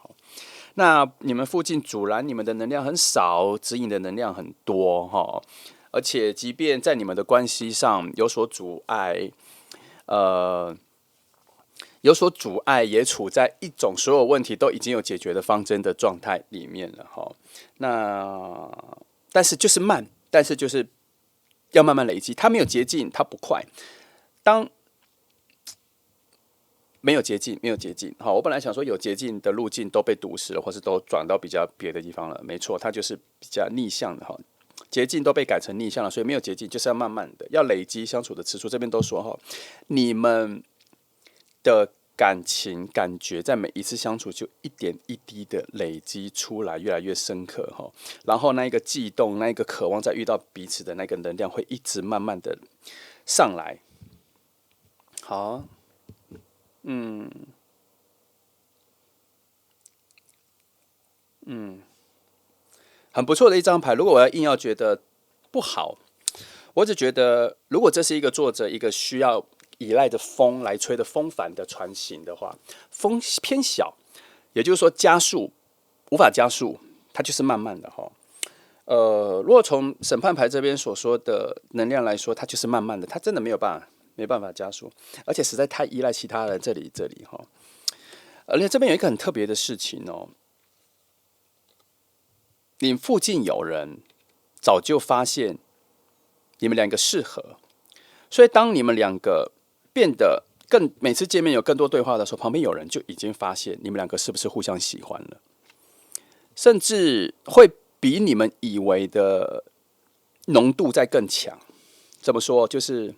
那你们附近阻拦你们的能量很少，指引的能量很多而且即便在你们的关系上有所阻碍，呃。有所阻碍，也处在一种所有问题都已经有解决的方针的状态里面了哈。那但是就是慢，但是就是要慢慢累积，它没有捷径，它不快。当没有捷径，没有捷径。好，我本来想说有捷径的路径都被堵死了，或是都转到比较别的地方了。没错，它就是比较逆向的哈。捷径都被改成逆向了，所以没有捷径，就是要慢慢的，要累积相处的次数。这边都说哈，你们的感情感觉在每一次相处就一点一滴的累积出来，越来越深刻哈。然后那一个悸动，那一个渴望，在遇到彼此的那个能量，会一直慢慢的上来。好，很不错的一张牌。如果我要硬要觉得不好，我只觉得，如果这是一个作者一个需要依赖的风来吹的风帆的船型的话，风偏小，也就是说加速无法加速，它就是慢慢的哈。如果从审判牌这边所说的能量来说，它就是慢慢的，它真的没办法加速，而且实在太依赖其他人这里哈。而且这边有一个很特别的事情哦，你附近有人早就发现你们两个适合，所以当你们两个变得每次见面有更多对话的时候，旁边有人就已经发现你们两个是不是互相喜欢了，甚至会比你们以为的浓度再更强。怎么说？就是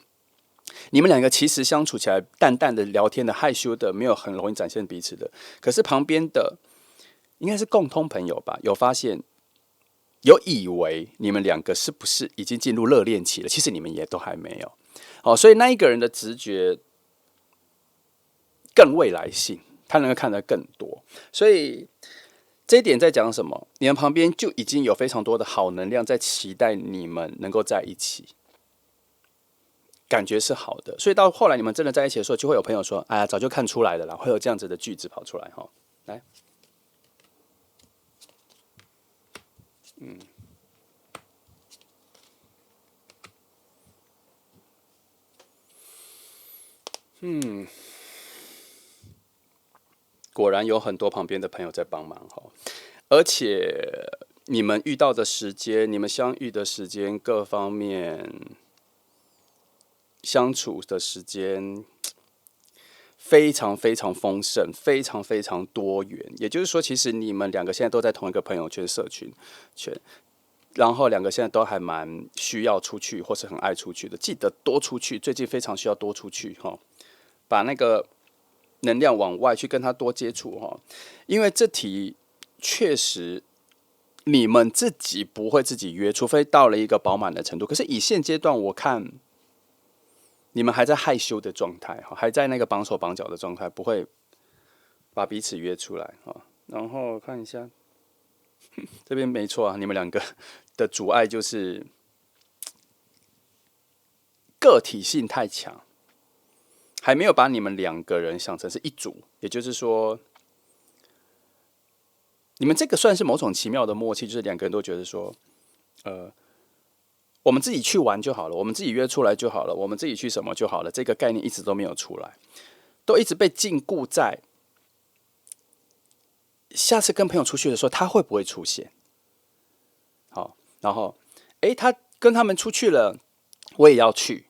你们两个其实相处起来淡淡的聊天的、害羞的，没有很容易展现彼此的。可是旁边的应该是共通朋友吧，有发现，有以为你们两个是不是已经进入热恋期了？其实你们也都还没有。哦，所以那一个人的直觉更未来性，他能够看得更多。所以这一点在讲什么？你们旁边就已经有非常多的好能量在期待你们能够在一起。感觉是好的，所以到后来你们真的在一起的时候，就会有朋友说：“哎呀，早就看出来了啦。”会有这样子的句子跑出来哈。来，果然有很多旁边的朋友在帮忙哈，而且你们遇到的时间，你们相遇的时间，各方面相处的时间，非常非常丰盛，非常非常多元。也就是说，其实你们两个现在都在同一个朋友圈社群圈，然后两个现在都还蛮需要出去，或是很爱出去的。记得多出去，最近非常需要多出去哈，把那个能量往外去跟他多接触哈，因为这题确实你们自己不会自己约，除非到了一个饱满的程度。可是以现阶段我看，你们还在害羞的状态，还在那个绑手绑脚的状态，不会把彼此约出来哈。然后看一下这边没错啊，你们两个的阻碍就是个体性太强，还没有把你们两个人想成是一组，也就是说，你们这个算是某种奇妙的默契，就是两个人都觉得说，我们自己去玩就好了，我们自己约出来就好了，我们自己去什么就好了，这个概念一直都没有出来，都一直被禁锢在下次跟朋友出去的时候，他会不会出现？好，然后，他跟他们出去了，我也要去，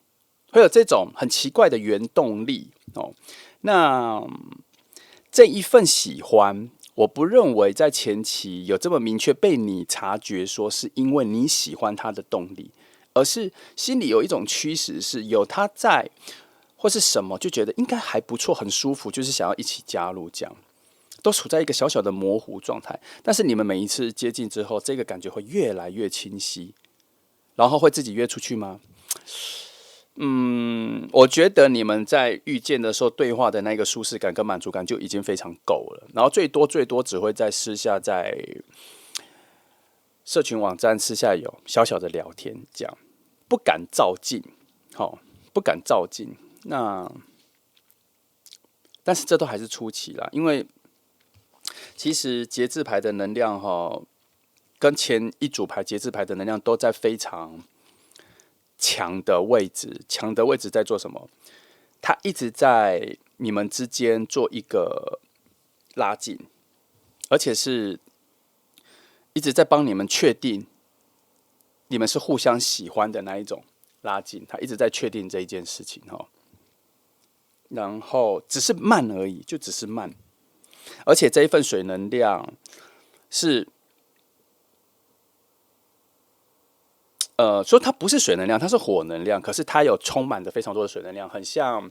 会有这种很奇怪的原动力哦。那这一份喜欢，我不认为在前期有这么明确被你察觉，说是因为你喜欢他的动力，而是心里有一种驱使，是有他在，或是什么，就觉得应该还不错，很舒服，就是想要一起加入这样。都处在一个小小的模糊状态，但是你们每一次接近之后，这个感觉会越来越清晰，然后会自己约出去吗？我觉得你们在遇见的时候对话的那个舒适感跟满足感就已经非常够了，然后最多只会在私下在社群网站私下有小小的聊天，这样不敢照进，不敢照进。那但是这都还是初期啦，因为其实节制牌的能量跟前一组牌节制牌的能量都在非常强的位置，强的位置在做什么？它一直在你们之间做一个拉近，而且是一直在帮你们确定你们是互相喜欢的那一种拉近，他一直在确定这一件事情哈。然后只是慢而已，就只是慢，而且这一份水能量是，说它不是水能量，它是火能量，可是它有充满着非常多的水能量，很像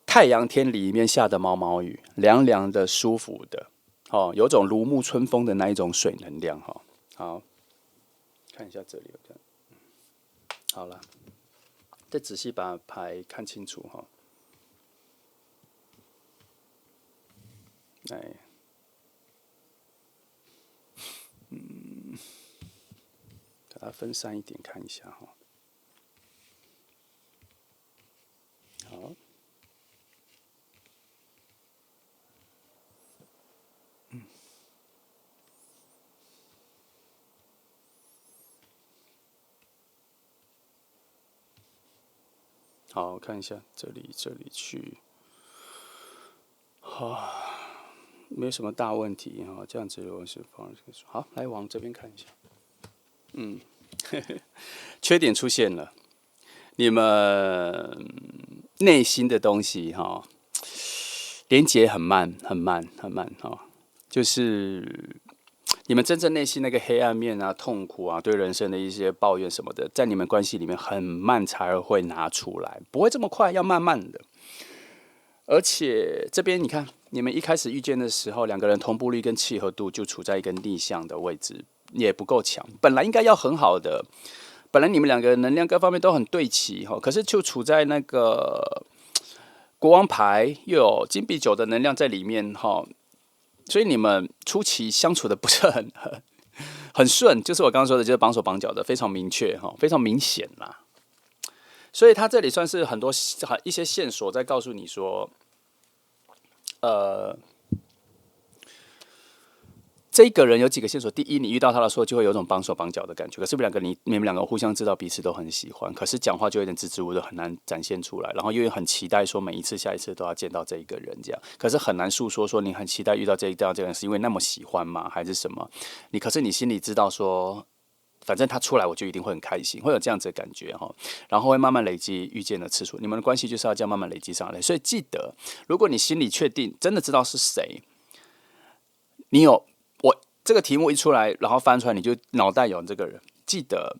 太阳天里面下的毛毛雨，凉凉的、舒服的，哦，有种如沐春风的那一种水能量哈。好，看一下这里，好了，再仔细把牌看清楚哈。哎，把它分散一点看一下哈。好，好，我看一下这里去，没有什么大问题哈。这样子我是放好，来往这边看一下。缺点出现了，你们内心的东西哈，连接很慢，很慢，很慢哈，就是你们真正内心那个黑暗面啊、痛苦啊、对人生的一些抱怨什么的，在你们关系里面很慢才会拿出来，不会这么快，要慢慢的。而且这边你看，你们一开始遇见的时候，两个人同步率跟契合度就处在一个逆向的位置，也不够强。本来应该要很好的，本来你们两个能量各方面都很对齐哈，可是就处在那个国王牌又有金币九的能量在里面哈，所以你们初期相处的不是很顺，就是我刚刚说的，就是绑手绑脚的，非常明确哈，非常明显啦。所以他这里算是很多一些线索在告诉你说，这个人有几个线索。第一，你遇到他的时候就会有种绑手绑脚的感觉，可是你们两个互相知道彼此都很喜欢，可是讲话就有点支支吾吾的，很难展现出来。然后又很期待说每一次、下一次都要见到这一个人这样，可是很难诉说说你很期待遇到这个人是因为那么喜欢吗，还是什么？可是你心里知道说。反正他出来，我就一定会很开心，会有这样子的感觉哈，然后会慢慢累积遇见的次数，你们的关系就是要这样慢慢累积上来。所以记得，如果你心里确定真的知道是谁，你有我这个题目一出来，然后翻出来，你就脑袋有这个人，记得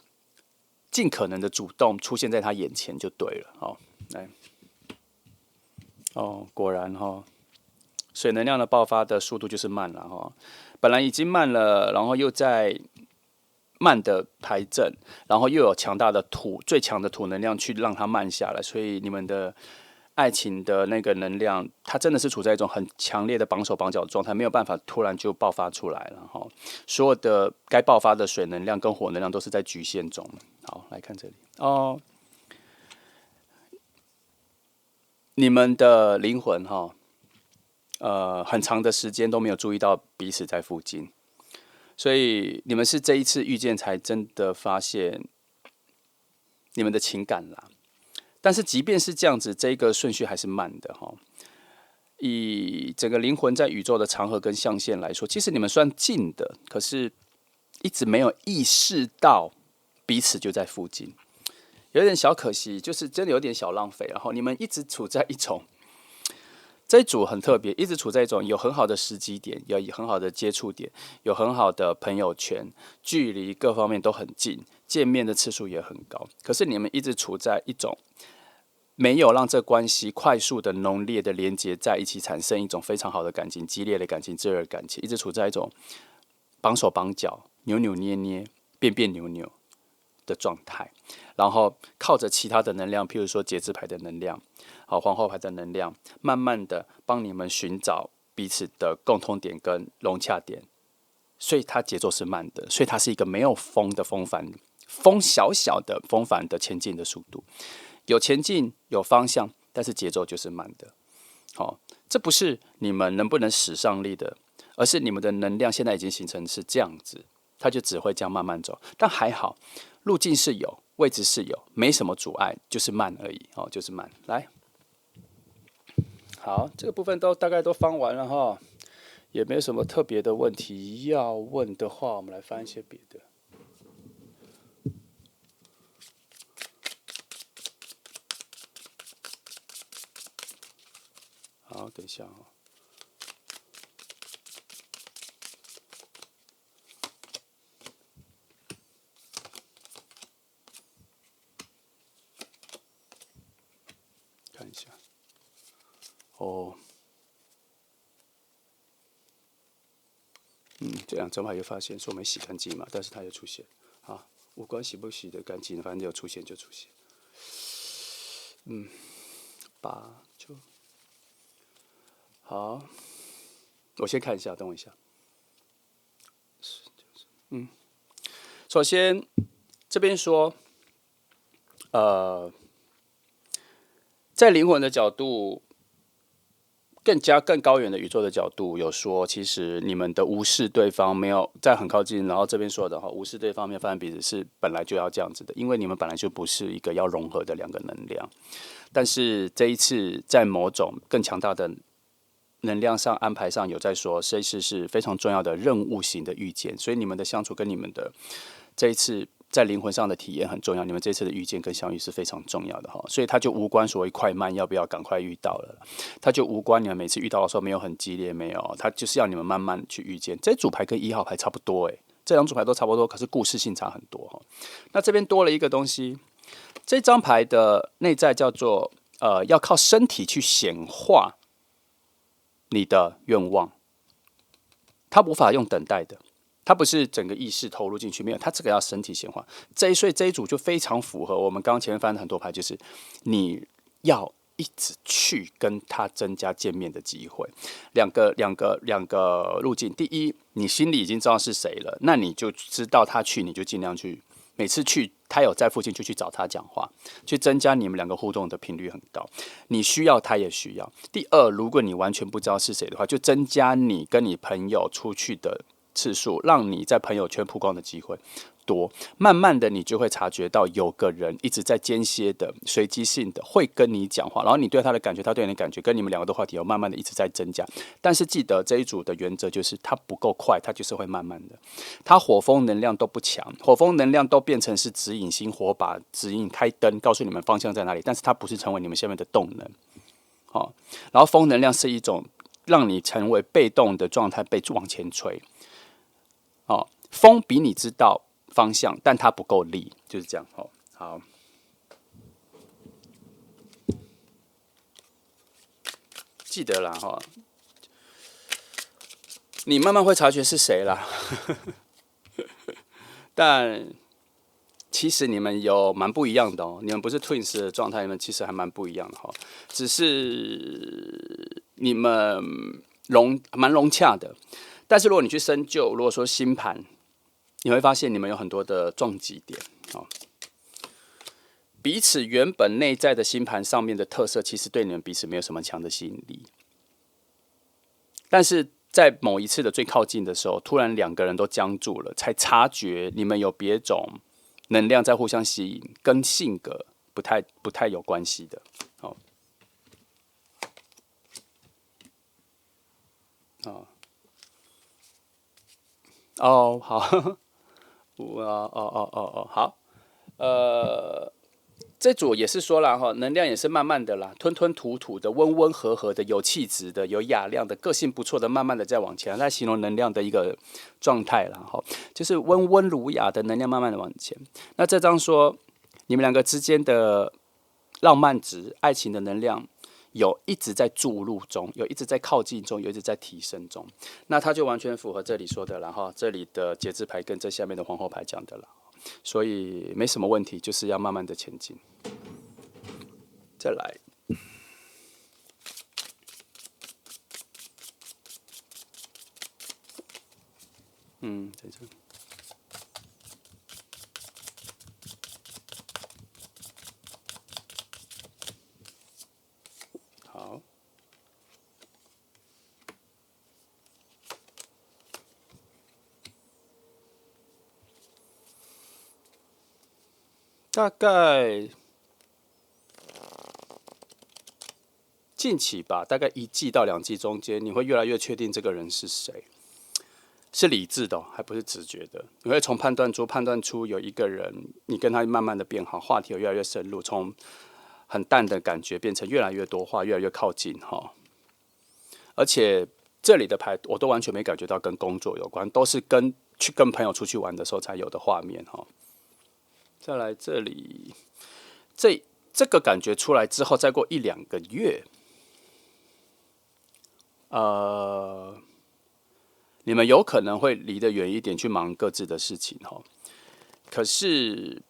尽可能的主动出现在他眼前就对了。好，来，哦，果然哈，水能量的爆发的速度就是慢了哈，本来已经慢了，然后又在。慢的排阵，然后又有强大的最强的土能量去让它慢下来，所以你们的爱情的那个能量，它真的是处在一种很强烈的绑手绑脚的状态，没有办法突然就爆发出来了哈。所有的该爆发的水能量跟火能量都是在局限中。好，来看这里哦，你们的灵魂哈，很长的时间都没有注意到彼此在附近。所以你们是这一次遇见才真的发现你们的情感啦。但是即便是这样子，这个顺序还是慢的哈。以整个灵魂在宇宙的长河跟象限来说，其实你们算近的，可是一直没有意识到彼此就在附近，有点小可惜，就是真的有点小浪费。然后你们一直处在一种。这一组很特别，一直处在一种有很好的时机点，有很好的接触点，有很好的朋友圈，距离各方面都很近，见面的次数也很高。可是你们一直处在一种没有让这关系快速的浓烈的连接在一起，产生一种非常好的感情、激烈的感情、炙热的感情，一直处在一种绑手绑脚、扭扭捏捏、别别扭扭的状态，然后靠着其他的能量，譬如说节制牌的能量。好，皇后牌的能量，慢慢的帮你们寻找彼此的共通点跟融洽点，所以它节奏是慢的，所以它是一个没有风的风帆，小小的风帆的前进的速度，有前进有方向，但是节奏就是慢的。好，这不是你们能不能使上力的，而是你们的能量现在已经形成是这样子，它就只会这样慢慢走。但还好，路径是有，位置是有，没什么阻碍，就是慢而已哦，就是慢。来，好，这个部分大概都翻完了哈，也没有什么特别的问题要问的话，我们来翻一些别的。好，等一下哦。看一下，哦，这两张牌又发现说没洗干净嘛，但是它又出现，啊，无关洗不洗的干净，反正有出现就出现，八九，好，我先看一下，等我一下，首先这边说，在灵魂的角度，更高远的宇宙的角度，有说，其实你们的无视对方，没有在很靠近，然后这边说的话，无视对方，没有发现彼此是本来就要这样子的，因为你们本来就不是一个要融合的两个能量，但是这一次在某种更强大的能量上安排上有在说，这一次是非常重要的任务型的遇见，所以你们的相处跟你们的这一次在灵魂上的体验很重要，你们这次的遇见跟相遇是非常重要的哈，所以它就无关所谓快慢要不要赶快遇到了，它就无关你们每次遇到的时候没有很激烈，没有，它就是要你们慢慢去遇见。这组牌跟1号牌差不多诶，这两组牌都差不多，可是故事性差很多哈。那这边多了一个东西，这张牌的内在叫做要靠身体去显化你的愿望，它无法用等待的。它不是整个意识投入进去，没有，它这个要身体显化。所以这一组就非常符合我们刚刚前面翻的很多牌，就是你要一直去跟他增加见面的机会。两个路径，第一，你心里已经知道是谁了，那你就知道他去，你就尽量去。每次去，他有在附近就去找他讲话，去增加你们两个互动的频率很高。你需要，他也需要。第二，如果你完全不知道是谁的话，就增加你跟你朋友出去的次数，让你在朋友圈曝光的机会多。慢慢的，你就会察觉到有个人一直在间歇的、随机性的会跟你讲话，然后你对他的感觉，他对你的感觉，跟你们两个的话题有慢慢的一直在增加。但是记得这一组的原则就是，它不够快，它就是会慢慢的。它火风能量都不强，火风能量都变成是指引星火把、指引开灯，告诉你们方向在哪里，但是它不是成为你们下面的动能。好，然后风能量是一种让你成为被动的状态，被往前吹。哦，风比你知道方向，但它不够力，就是这样。哦，好，记得啦哈，你慢慢会察觉是谁啦。但其实你们有蛮不一样的哦，你们不是 twins 的状态，你们其实还蛮不一样的哈。只是你们蛮融洽的，但是如果你去深究，如果说星盘，你会发现你们有很多的撞击点哦。彼此原本内在的星盘上面的特色，其实对你们彼此没有什么强的吸引力。但是在某一次的最靠近的时候，突然两个人都僵住了，才察觉你们有别种能量在互相吸引，跟性格不太有关系的。哦，哦，好，好，这组也是说了哈，能量也是慢慢的啦，吞吞吐吐的，温温和和的，有气质的，有雅量的，个性不错的，慢慢的在往前，来形容能量的一个状态啦哈，就是温文儒雅的能量慢慢的往前。那这张说你们两个之间的浪漫值、爱情的能量有一直在注入中，有一直在靠近中，有一直在提升中。那它就完全符合这里说的啦哈，这里的节制牌跟这下面的皇后牌讲的啦。所以没什么问题，就是要慢慢的前进。再来，在这，好，大概近期吧，大概1季到2季中间，你会越来越确定这个人是谁，是理智的还不是直觉的。你会从判断出有一个人，你跟他慢慢的变好，话题有越来越深入，从很淡的感觉变成越来越多话，越来越靠近哈。而且这里的牌我都完全没感觉到跟工作有关，都是跟朋友出去玩的时候才有的画面哈。再来这里，这个感觉出来之后，再过1-2个月。你们有可能会离得远一点，去忙各自的事情哈。可是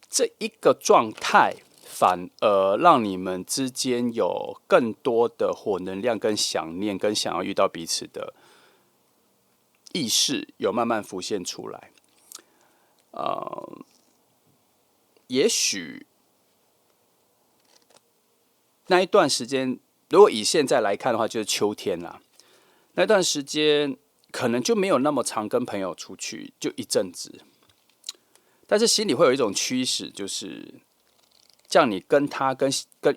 这一个状态，反而让你们之间有更多的火能量、跟想念、跟想要遇到彼此的意识，有慢慢浮现出来。也许那一段时间，如果以现在来看的话，就是秋天啦。那段时间可能就没有那么常跟朋友出去，就一阵子。但是心里会有一种驱使，就是这样，你跟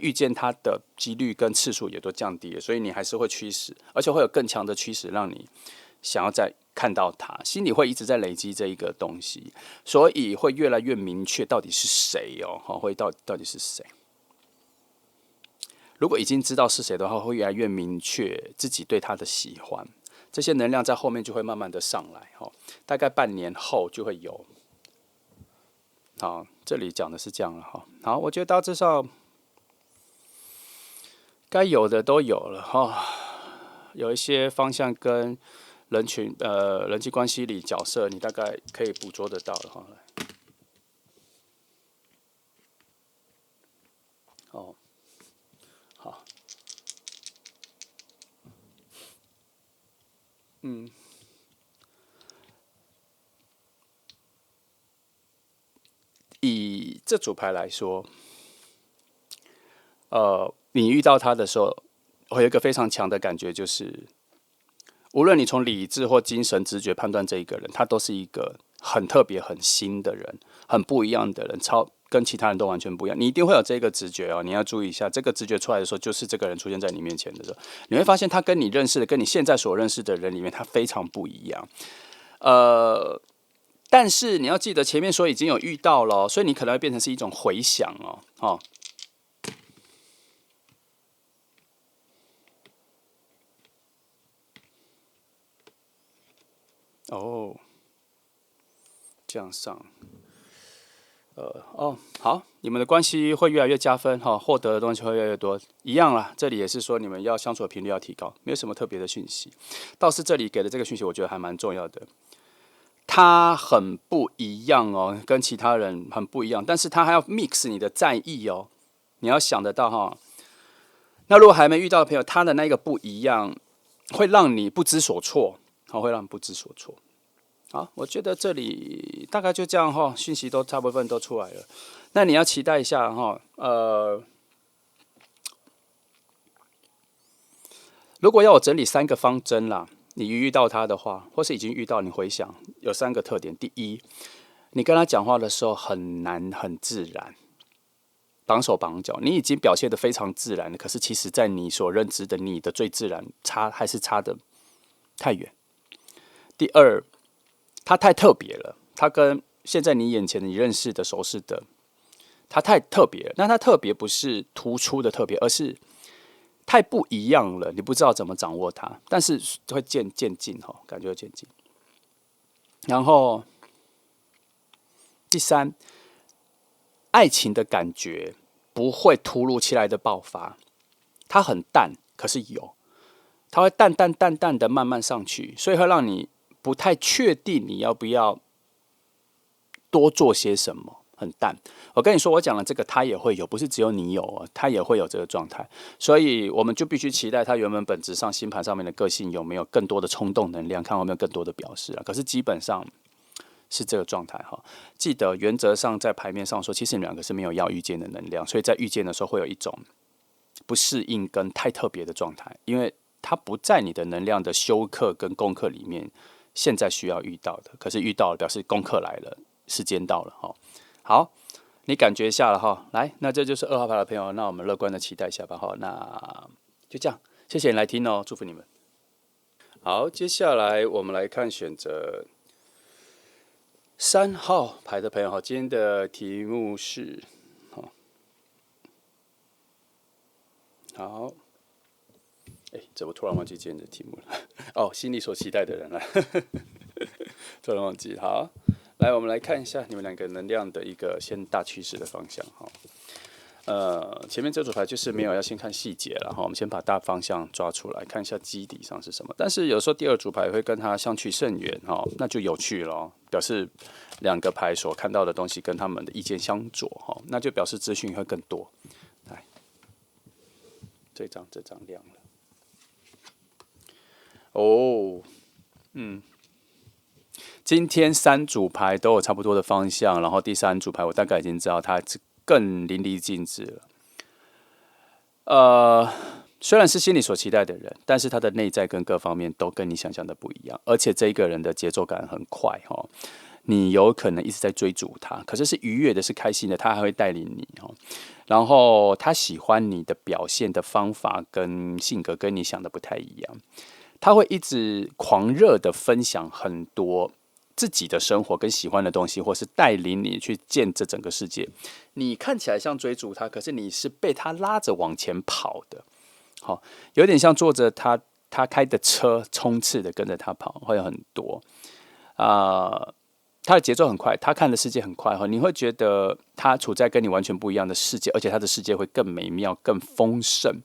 遇见他的几率跟次数也都降低了，所以你还是会驱使，而且会有更强的驱使，让你想要再看到他，心里会一直在累积这一个东西，所以会越来越明确到底是谁哦，会到底是谁。如果已经知道是谁的话，会越来越明确自己对他的喜欢，这些能量在后面就会慢慢的上来，大概半年后就会有。好，这里讲的是这样了哈。好，我觉得大致上该有的都有了哈，有一些方向跟人际关系里角色，你大概可以捕捉得到了哈。哦，好，以这组牌来说，你遇到他的时候，会有一个非常强的感觉，就是无论你从理智或精神直觉判断这一个人，他都是一个很特别、很新的人，很不一样的人，跟其他人都完全不一样。你一定会有这个直觉哦，你要注意一下，这个直觉出来的时候，就是这个人出现在你面前的时候，你会发现他跟你认识的、跟你现在所认识的人里面，他非常不一样。但是你要记得前面说已经有遇到了，所以你可能会变成是一种回想哦。哦，这样上，好，你们的关系会越来越加分哈，获得的东西会越来越多，一样啦。这里也是说你们要相处的频率要提高，没有什么特别的讯息。倒是这里给的这个讯息，我觉得还蛮重要的。他很不一样哦，跟其他人很不一样，但是他还要 mix 你的在意哦，你要想得到哈。那如果还没遇到的朋友，他的那个不一样，会让你不知所措，会让你不知所措。好，我觉得这里大概就这样哈，讯息都大部分都出来了。那你要期待一下哈，如果要我整理3个方针啦，你遇到他的话，或是已经遇到，你回想有3个特点。第一，你跟他讲话的时候很难很自然，绑手绑脚，你已经表现得非常自然了，可是其实在你所认知的你的最自然还是差得太远。第二，他太特别了，他跟现在你眼前的你认识的、熟识的，他太特别了。那他特别不是突出的特别，而是太不一样了，你不知道怎么掌握它，但是会渐进哈，感觉会渐进。然后第三，爱情的感觉不会突如其来的爆发，它很淡，可是有，它会淡的慢慢上去，所以会让你不太确定你要不要多做些什么。很淡，我跟你说，我讲的这个他也会有，不是只有你有哦，他也会有这个状态，所以我们就必须期待他原本本质上星盘上面的个性有没有更多的冲动能量，看有没有更多的表示啊。可是基本上是这个状态哈。记得原则上在牌面上说，其实你们2个是没有要遇见的能量，所以在遇见的时候会有一种不适应跟太特别的状态，因为它不在你的能量的修课跟功课里面，现在需要遇到的，可是遇到了表示功课来了，时间到了哈。好，你感觉一下了哈。来，那这就是2号牌的朋友，那我们乐观的期待一下吧哈。那就这样，谢谢你来听哦，祝福你们。好，接下来我们来看选择3号牌的朋友哈。今天的题目是，好，这我突然忘记今天的题目了。哦，心里所期待的人了，突然忘记。好，来，我们来看一下你们2个能量的一个先大趋势的方向哈。前面这组牌就是没有要先看细节了哈，我们先把大方向抓出来，看一下基底上是什么。但是有时候第2组牌会跟它相去甚远哈，那就有趣了，表示2个牌所看到的东西跟他们的意见相左哈，那就表示资讯会更多。来，这张亮了。哦，今天3组牌都有差不多的方向，然后第3组牌我大概已经知道它更淋漓尽致了。虽然是心里所期待的人，但是他的内在跟各方面都跟你想象的不一样，而且这一个人的节奏感很快哈，你有可能一直在追逐他，可是是愉悦的，是开心的，他还会带领你哈。然后他喜欢你的表现的方法跟性格跟你想的不太一样，他会一直狂热的分享很多自己的生活跟喜欢的东西，或是带领你去见这整个世界。你看起来像追逐他，可是你是被他拉着往前跑的。好，有点像坐着他开的车冲刺的跟着他跑，会有很多他的节奏很快，他看的世界很快哈，你会觉得他处在跟你完全不一样的世界，而且他的世界会更美妙、更丰盛。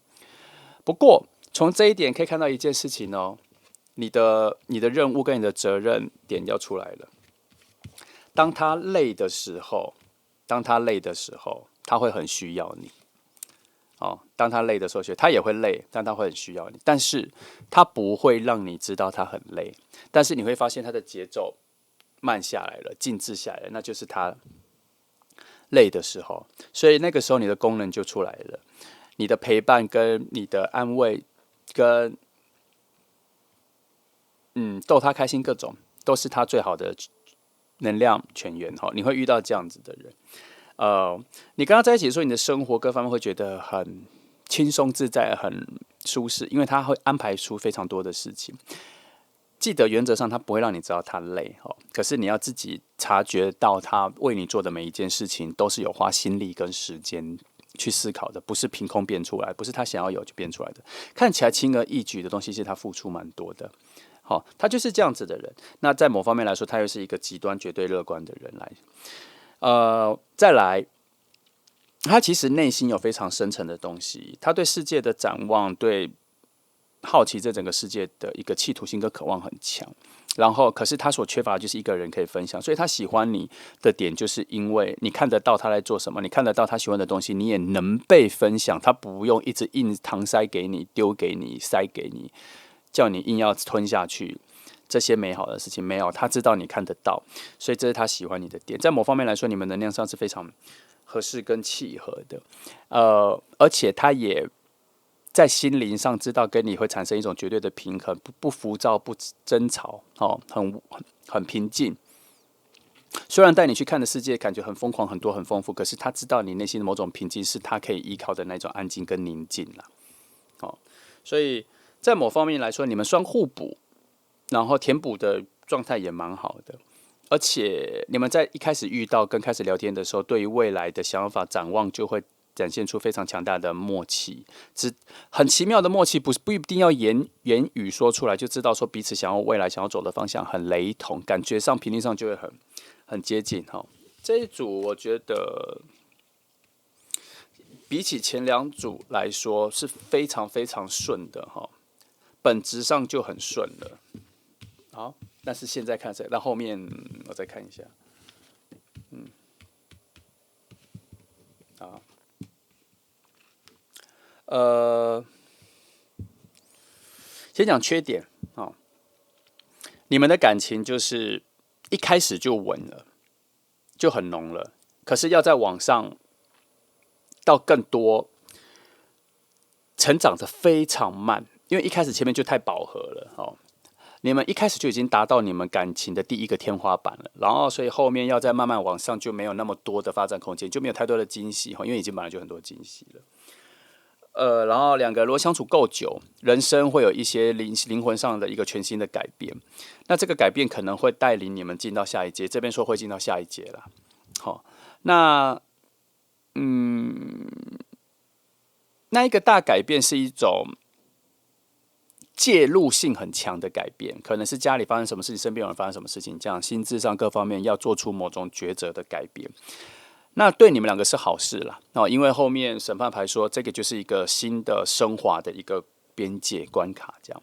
不过从这一点可以看到一件事情哦，你的任务跟你的责任点要出来了。当他累的时候，他会很需要你。当他累的时候，他也会累，但他会很需要你。但是他不会让你知道他很累，但是你会发现他的节奏慢下来了，静止下来了，那就是他累的时候。所以那个时候你的功能就出来了，你的陪伴跟你的安慰跟逗他开心，各种都是他最好的能量泉源哈。你会遇到这样子的人。你跟他在一起的时候，你的生活各方面会觉得很轻松自在、很舒适，因为他会安排出非常多的事情。记得原则上他不会让你知道他累哈，可是你要自己察觉到他为你做的每一件事情都是有花心力跟时间去思考的，不是凭空变出来，不是他想要有就变出来的。看起来轻而易举的东西，是他付出蛮多的。好，他就是这样子的人。那在某方面来说，他又是一个极端绝对乐观的人来。再来，他其实内心有非常深层的东西，他对世界的展望，对好奇这整个世界的一个企图心跟渴望很强。然后，可是他所缺乏的就是一个人可以分享，所以他喜欢你的点，就是因为你看得到他在做什么，你看得到他喜欢的东西，你也能被分享，他不用一直硬搪塞给你、丢给你、塞给你，叫你硬要吞下去。这些美好的事情没有，他知道你看得到，所以这是他喜欢你的点。在某方面来说，你们能量上是非常合适跟契合的。而且他也在心灵上知道跟你会产生一种绝对的平衡，不浮躁，不争吵，很平静。虽然带你去看的世界感觉很疯狂、很多、很丰富，可是他知道你内心的某种平静是他可以依靠的那种安静跟宁静啦。所以在某方面来说，你们算互补。然后填补的状态也蛮好的，而且你们在一开始遇到跟开始聊天的时候，对于未来的想法展望就会展现出非常强大的默契，很奇妙的默契，不一定要言语说出来，就知道说彼此想要未来想要走的方向很雷同，感觉上频率上就会很接近哈。这一组我觉得比起前2组来说是非常非常顺的哈，本质上就很顺了。好，但是现在看谁？那后面我再看一下。好，先讲缺点你们的感情就是一开始就稳了，就很浓了，可是要在往上到更多，成长的非常慢，因为一开始前面就太饱和了你们一开始就已经达到你们感情的第一个天花板了，然后所以后面要再慢慢往上就没有那么多的发展空间，就没有太多的惊喜，因为已经本来就很多惊喜了。然后两个人如果相处够久，人生会有一些灵魂上的一个全新的改变。那这个改变可能会带领你们进到下一阶，这边说会进到下一阶了。好，那那一个大改变是一种介入性很强的改变，可能是家里发生什么事情，身边有人发生什么事情，这样心智上各方面要做出某种抉择的改变。那对你们两个是好事啦，因为后面审判牌说这个就是一个新的升华的一个边界关卡，这样。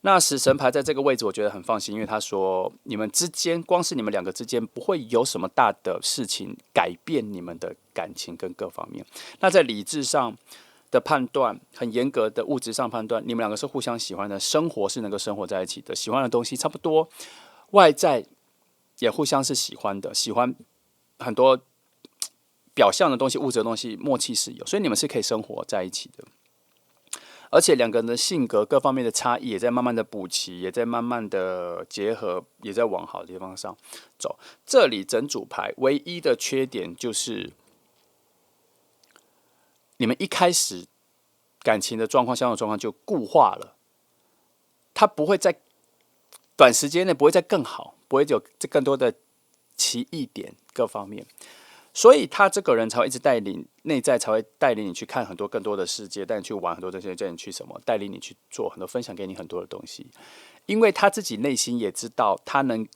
那死神牌在这个位置，我觉得很放心，因为他说你们之间，光是你们两个之间不会有什么大的事情改变你们的感情跟各方面。那在理智上的判断，很严格的物质上判断，你们两个是互相喜欢的，生活是能够生活在一起的，喜欢的东西差不多，外在也互相是喜欢的，喜欢很多表象的东西、物质的东西，默契是有，所以你们是可以生活在一起的。而且两个人的性格各方面的差异也在慢慢的补齐，也在慢慢的结合，也在往好的地方上走。这里整组牌唯一的缺点就是，你们一开始感情的状况、相处状况就固化了，它不会在短时间内不会再更好，不会有更多的奇异点各方面。所以他这个人才会一直带领内在，才会带领你去看很多更多的世界，带你去玩很多这些，带你去什么，带领你去做很多，分享给你很多的东西。因为他自己内心也知道，他能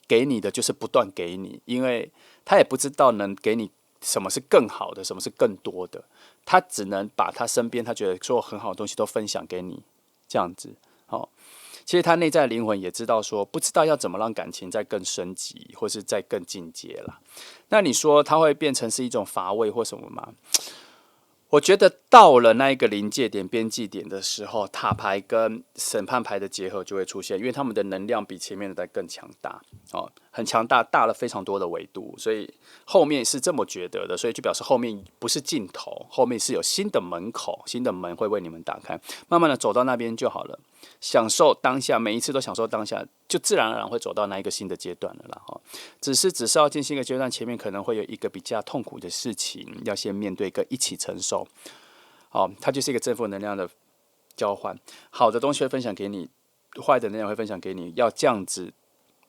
给你的就是不断给你，因为他也不知道能给你什么是更好的，什么是更多的，他只能把他身边他觉得做很好的东西都分享给你，这样子。好，其实他内在的灵魂也知道说，不知道要怎么让感情再更升级，或是再更进阶啦。那你说它会变成是一种乏味或什么吗？我觉得到了那一个临界点、边际点的时候，塔牌跟审判牌的结合就会出现，因为他们的能量比前面的在更强大，很强大，大了非常多的维度，所以后面是这么觉得的，所以就表示后面不是尽头，后面是有新的门口，新的门会为你们打开，慢慢的走到那边就好了，享受当下，每一次都享受当下，就自然而然会走到那一个新的阶段了啦。只是要进行一个阶段，前面可能会有一个比较痛苦的事情要先面对跟一起承受。它就是一个正负能量的交换，好的东西会分享给你，坏的能量会分享给你，要这样子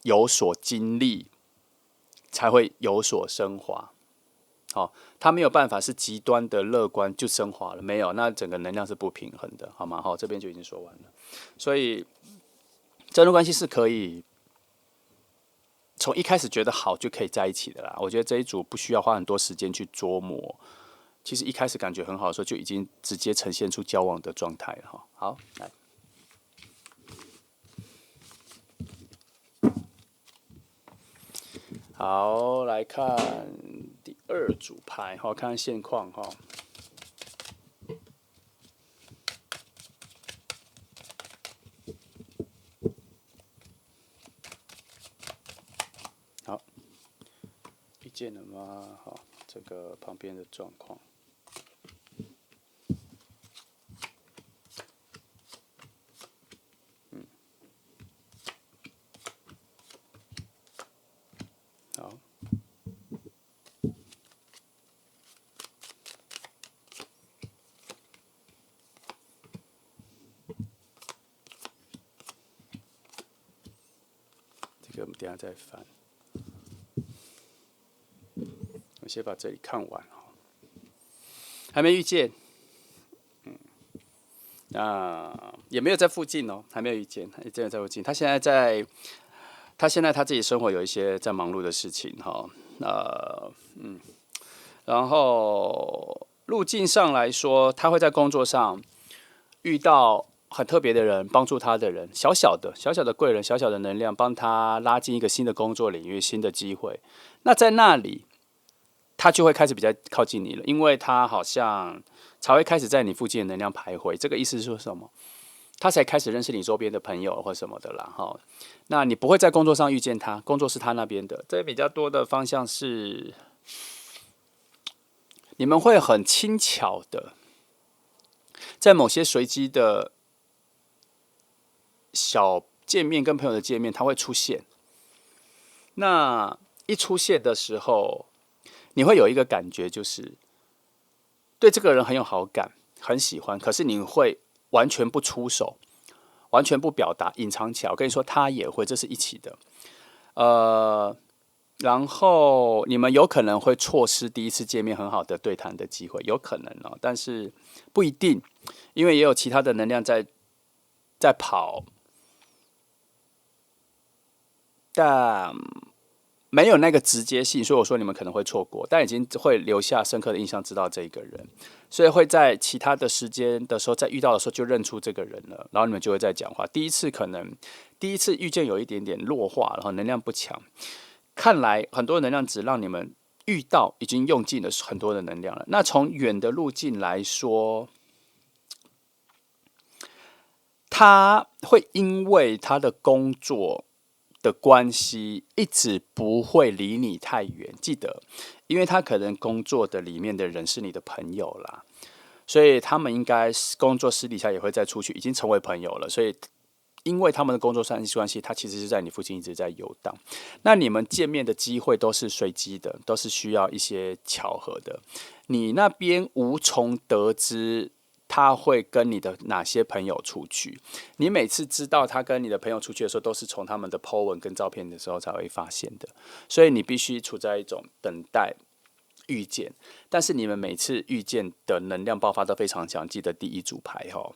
有所经历，才会有所升华。它没有办法是极端的乐观就升华了，没有，那整个能量是不平衡的，好吗？这边就已经说完了。所以，这段关系是可以从一开始觉得好就可以在一起的啦。我觉得这一组不需要花很多时间去琢磨。其实一开始感觉很好的时候，就已经直接呈现出交往的状态了。好，来，好，来看第二组牌，看看现况哈。好，遇见了吗？好，这个旁边的状况。好，这个我们等一下再翻。我先把这里看完还没遇见，那也没有在附近哦，还没有遇见，真的在附近。他现在他自己生活有一些在忙碌的事情然后路径上来说，他会在工作上遇到很特别的人，帮助他的人，小小的贵人，小小的能量，帮他拉进一个新的工作领域、新的机会。那在那里，他就会开始比较靠近你了，因为他好像才会开始在你附近的能量徘徊。这个意思是说什么？他才开始认识你周边的朋友或什么的啦，那你不会在工作上遇见他，工作是他那边的。这比较多的方向是，你们会很轻巧的，在某些随机的小见面跟朋友的见面，他会出现。那一出现的时候，你会有一个感觉，就是对这个人很有好感，很喜欢，可是你会完全不出手，完全不表达，隐藏起来。我跟你说，他也会，这是一起的。然后你们有可能会错失第一次见面很好的对谈的机会，有可能哦，但是不一定，因为也有其他的能量在跑，但没有那个直接性，所以我说你们可能会错过，但已经会留下深刻的印象，知道这个人，所以会在其他的时间的时候，在遇到的时候就认出这个人了，然后你们就会再讲话。第一次遇见有一点点弱化，然后能量不强。看来很多能量只让你们遇到，已经用尽了很多的能量了。那从远的路径来说，他会因为他的工作的关系，一直不会离你太远。记得，因为他可能工作的里面的人是你的朋友啦，所以他们应该工作私底下也会再出去，已经成为朋友了。所以因为他们的工作关系，他其实是在你附近一直在游荡。那你们见面的机会都是随机的，都是需要一些巧合的。你那边无从得知他会跟你的哪些朋友出去。你每次知道他跟你的朋友出去的时候，都是从他们的 po 文跟照片的时候才会发现的。所以你必须处在一种等待遇见，但是你们每次遇见的能量爆发都非常强。记得第一组牌哈。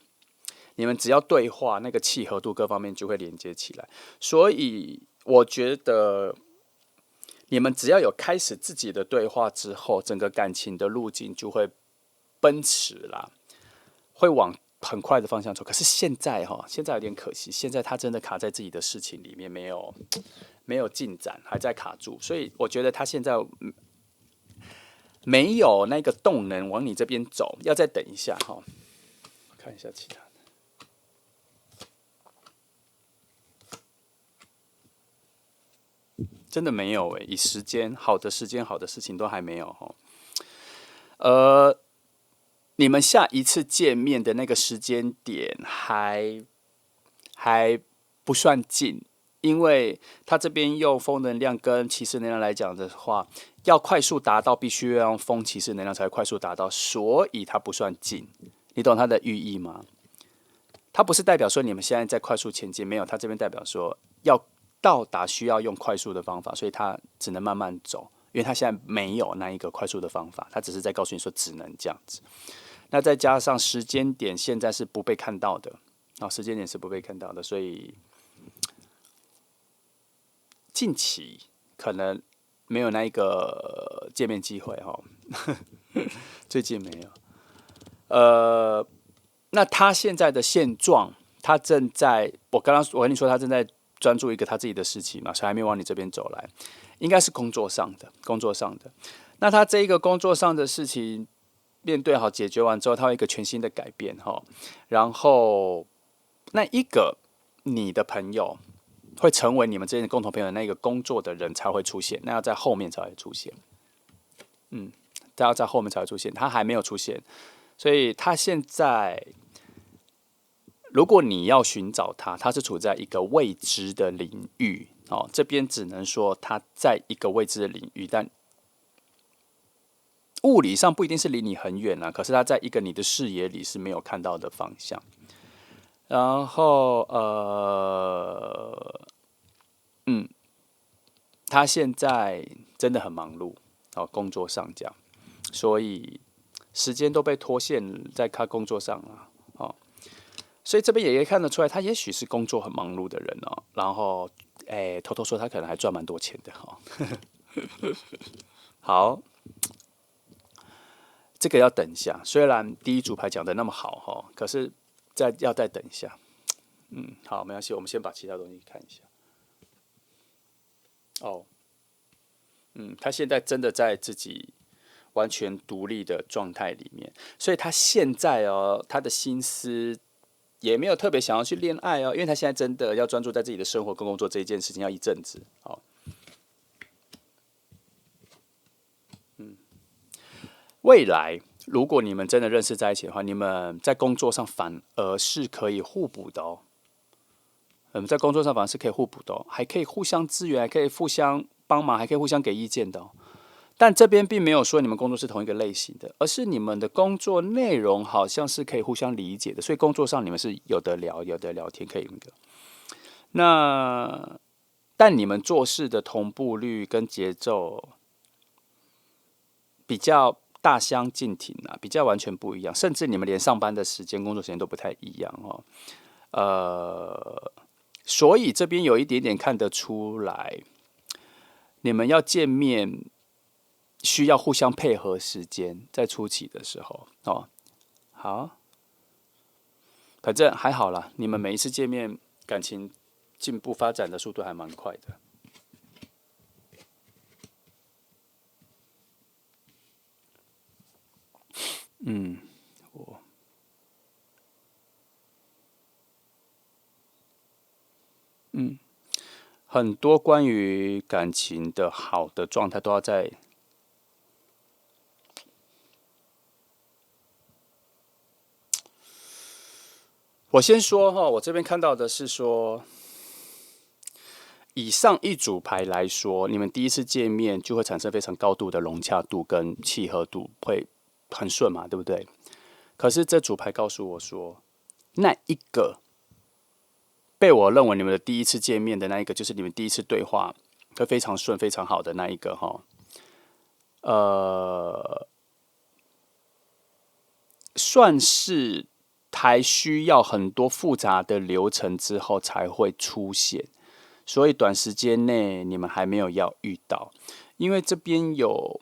你们只要对话，那个契合度各方面就会连接起来。所以我觉得，你们只要有开始自己的对话之后，整个感情的路径就会奔驰啦，会往很快的方向走。可是现在有点可惜，现在他真的卡在自己的事情里面，没有进展，还在卡住。所以我觉得他现在没有那个动能往你这边走，要再等一下哈。看一下其他。真的没有以时间好的时间好的事情都还没有你们下一次见面的那个时间点还不算近，因为他这边用风能量跟骑士能量来讲的话，要快速达到，必须要用风骑士能量才会快速达到，所以它不算近。你懂它的寓意吗？它不是代表说你们现在在快速前进，没有，它这边代表说要到达需要用快速的方法，所以它只能慢慢走，因为它现在没有那一个快速的方法，它只是在告诉你说只能这样子。那再加上时间点现在是不被看到的，时间点是不被看到的，所以近期可能没有那一个见面机会最近没有。那他现在的现状，他正在我跟你说，他正在专注一个他自己的事情嘛，所以还没往你这边走来，应该是工作上的。那他这一个工作上的事情面对好解决完之后，他有一个全新的改变然后那一个你的朋友会成为你们之间的共同朋友的那个工作的人才会出现，那要在后面才会出现。他要在后面才会出现，他还没有出现，所以他现在。如果你要寻找他，他是处在一个未知的领域这边只能说他在一个未知的领域，但物理上不一定是离你很远可是他在一个你的视野里是没有看到的方向。然后他现在真的很忙碌工作上这样，所以时间都被拖线在他工作上所以这边也可以看得出来，他也许是工作很忙碌的人然后偷偷说他可能还赚蛮多钱的好，这个要等一下。虽然第一组牌讲的那么好可是要再等一下。好，没关系，我们先把其他东西看一下。他现在真的在自己完全独立的状态里面，所以他现在他的心思也没有特别想要去恋爱因为他现在真的要专注在自己的生活跟工作这一件事情，要一阵子未来如果你们真的认识在一起的话，你们在工作上反而是可以互补的在工作上反而是可以互补的哦，还可以互相支援，还可以互相帮忙，还可以互相给意见的哦。但这边并没有说你们工作是同一个类型的，而是你们的工作内容好像是可以互相理解的，所以工作上你们是有的聊，有的聊天可以那个。那但你们做事的同步率跟节奏比较大相径庭啊，比较完全不一样，甚至你们连上班的时间、工作时间都不太一样哦。所以这边有一点点看得出来，你们要见面需要互相配合时间，在初期的时候哦。好，反正还好啦，你们每一次见面，感情进步发展的速度还蛮快的。嗯，我很多关于感情的好的状态都要在。我先说哈，我这边看到的是说，以上一组牌来说，你们第一次见面就会产生非常高度的融洽度跟契合度，会很顺嘛，对不对？可是这组牌告诉我说，那一个被我认为你们的第一次见面的那一个，就是你们第一次对话会非常顺、非常好的那一个哈，呃，算是还需要很多复杂的流程之后才会出现。所以短时间内你们还没有要遇到，因为这边有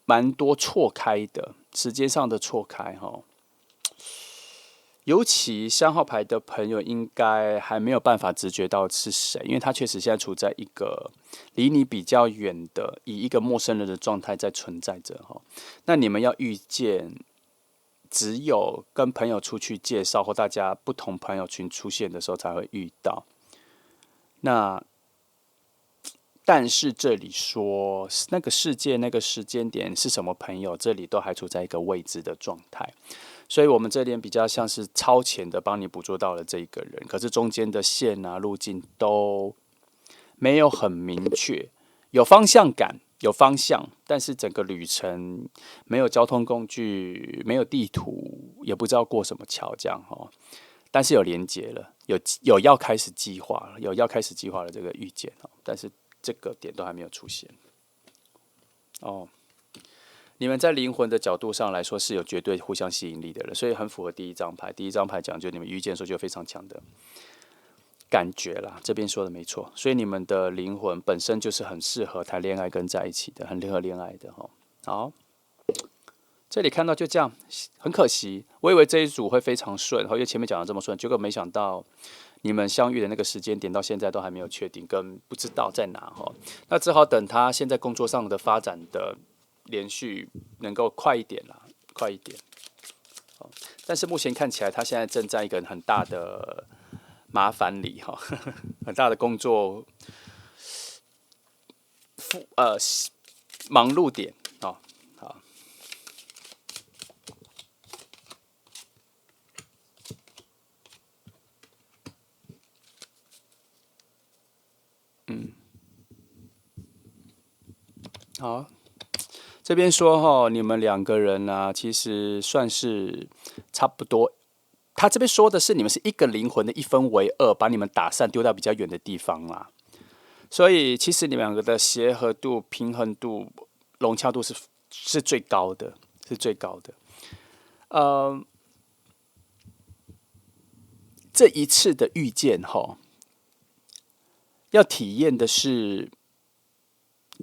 蛮多错开的时间上的错开哈，尤其三号牌的朋友应该还没有办法直觉到是谁，因为他确实现在处在一个离你比较远的，以一个陌生人的状态在存在着哈。那你们要遇见，只有跟朋友出去介绍或大家不同朋友群出现的时候才会遇到。那但是这里说那个世界那个时间点是什么朋友，这里都还处在一个未知的状态，所以我们这边比较像是超前的帮你捕捉到了这一个人，可是中间的线啊路径都没有很明确，有方向感，有方向，但是整个旅程没有交通工具，没有地图，也不知道过什么桥这样哦。但是有连接了，有要开始计划了，有要开始计划了这个遇见哦，但是这个点都还没有出现哦。你们在灵魂的角度上来说是有绝对互相吸引力的人，所以很符合第一张牌。第一张牌讲就你们遇见的时候就有非常强的感觉啦，这边说的没错。所以你们的灵魂本身就是很适合谈恋爱跟在一起的，很适合恋爱的哈。好，这里看到就这样，很可惜，我以为这一组会非常顺，因为前面讲的这么顺，结果没想到你们相遇的那个时间点到现在都还没有确定，跟不知道在哪哈。那只好等他现在工作上的发展的连续能够快一点啦，快一点。但是目前看起来，他现在正在一个很大的麻烦里哈，很大的工作忙碌点哦。好，好，这边说哈，你们两个人啊，其实算是差不多。他这边说的是你们是一个灵魂的一分为二，把你们打散丢到比较远的地方啦。所以其实你们两个的协和度、平衡度、融洽度是最高的，是最高的。呃，这一次的遇见哈，要体验的是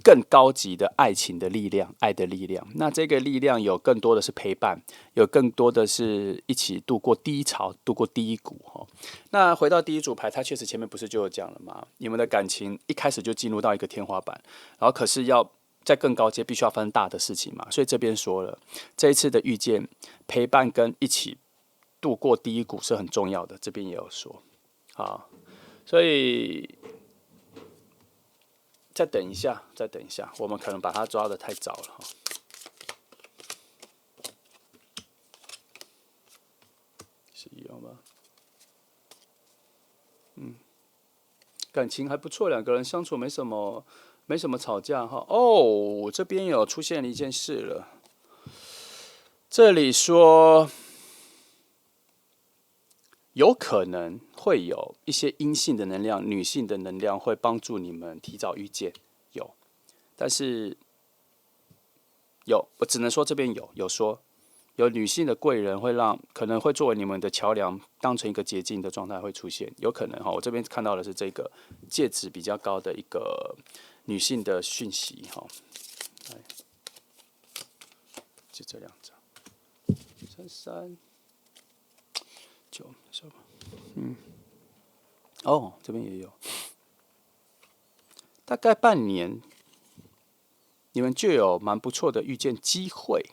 更高级的爱情的力量，爱的力量。那这个力量有更多的是陪伴，有更多的是一起度过低潮、度过低谷哈。那回到第一组牌，它确实前面不是就有讲了吗？你们的感情一开始就进入到一个天花板，然后可是要在更高阶，必须要发生大的事情嘛。所以这边说了，这一次的遇见、陪伴跟一起度过低谷是很重要的。这边也有说，好，所以再等一下，再等一下，我们可能把它抓的太早了哈。是有吗？感情还不错，两个人相处没什么吵架哈。哦，这边有出现了一件事了，这里说有可能会有一些阴性的能量、女性的能量会帮助你们提早遇见，有，但是我只能说这边有说。有女性的贵人可能会作为你们的桥梁，当成一个捷径的状态会出现，有可能哈。我这边看到的是这个介质比较高的一个女性的讯息哈，就这两张33、9，哦，这边也有，大概半年，你们就有蛮不错的遇见机会。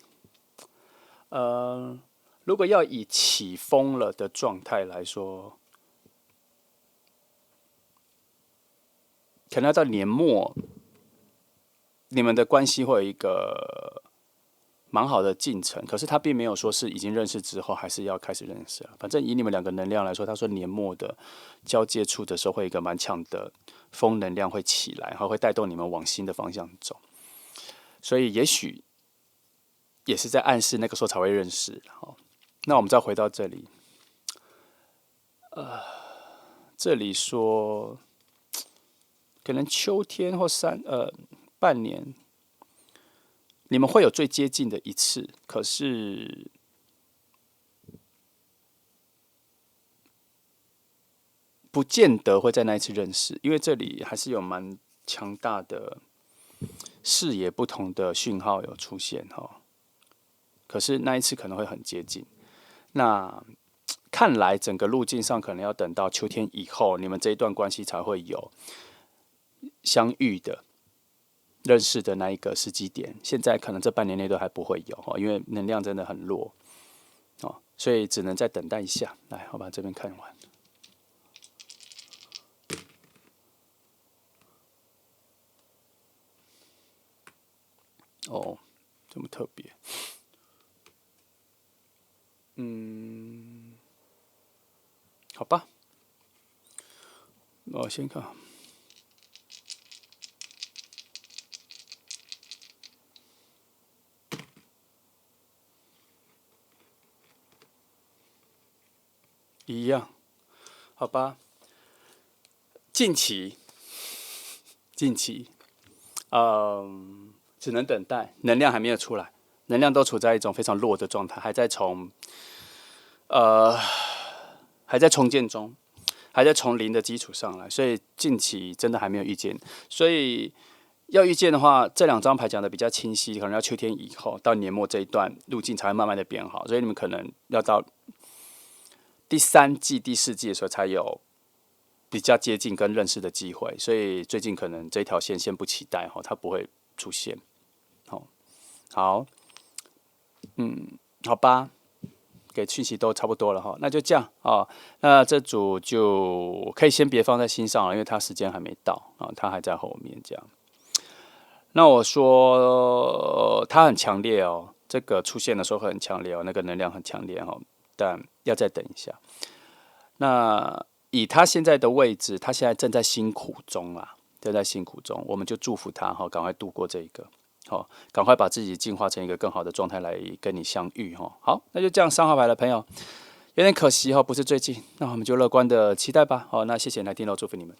如果要以起风了的状态来说，可能要到年末，你们的关系会有一个蛮好的进程。可是他并没有说是已经认识之后还是要开始认识了。反正以你们两个能量来说，他说年末的交接处的时候会有一个蛮强的风能量会起来，然后会带动你们往新的方向走。所以也许也是在暗示那个时候才会认识。那我们再回到这里，这里说可能秋天或半年，你们会有最接近的一次，可是不见得会在那一次认识，因为这里还是有蛮强大的视野不同的讯号有出现哈。可是那一次可能会很接近。那看来整个路径上可能要等到秋天以后，你们这一段关系才会有相遇的、认识的那一个时机点。现在可能这半年内都还不会有，因为能量真的很弱，所以只能再等待一下。来，我把这边看完。哦，这么特别。好吧，我先看。一样，好吧。近期，只能等待，能量还没有出来，能量都处在一种非常弱的状态，还在重建中，还在从零的基础上来，所以近期真的还没有遇见。所以要遇见的话，这两张牌讲的比较清晰，可能要秋天以后到年末这一段路径才会慢慢的变好，所以你们可能要到第3季、第4季的时候才有比较接近跟认识的机会，所以最近可能这条线先不期待它不会出现。好，好吧，给讯息都差不多了那就这样那这组就可以先别放在心上了，因为他时间还没到他还在后面这样。那我说他很强烈这个出现的时候很强烈那个能量很强烈但要再等一下。那以他现在的位置，他现在正在辛苦中正在辛苦中，我们就祝福他赶快度过这一个。赶快把自己进化成一个更好的状态来跟你相遇好，那就这样，3号牌的朋友有点可惜不是最近，那我们就乐观的期待吧。那谢谢来听喽，祝福你们。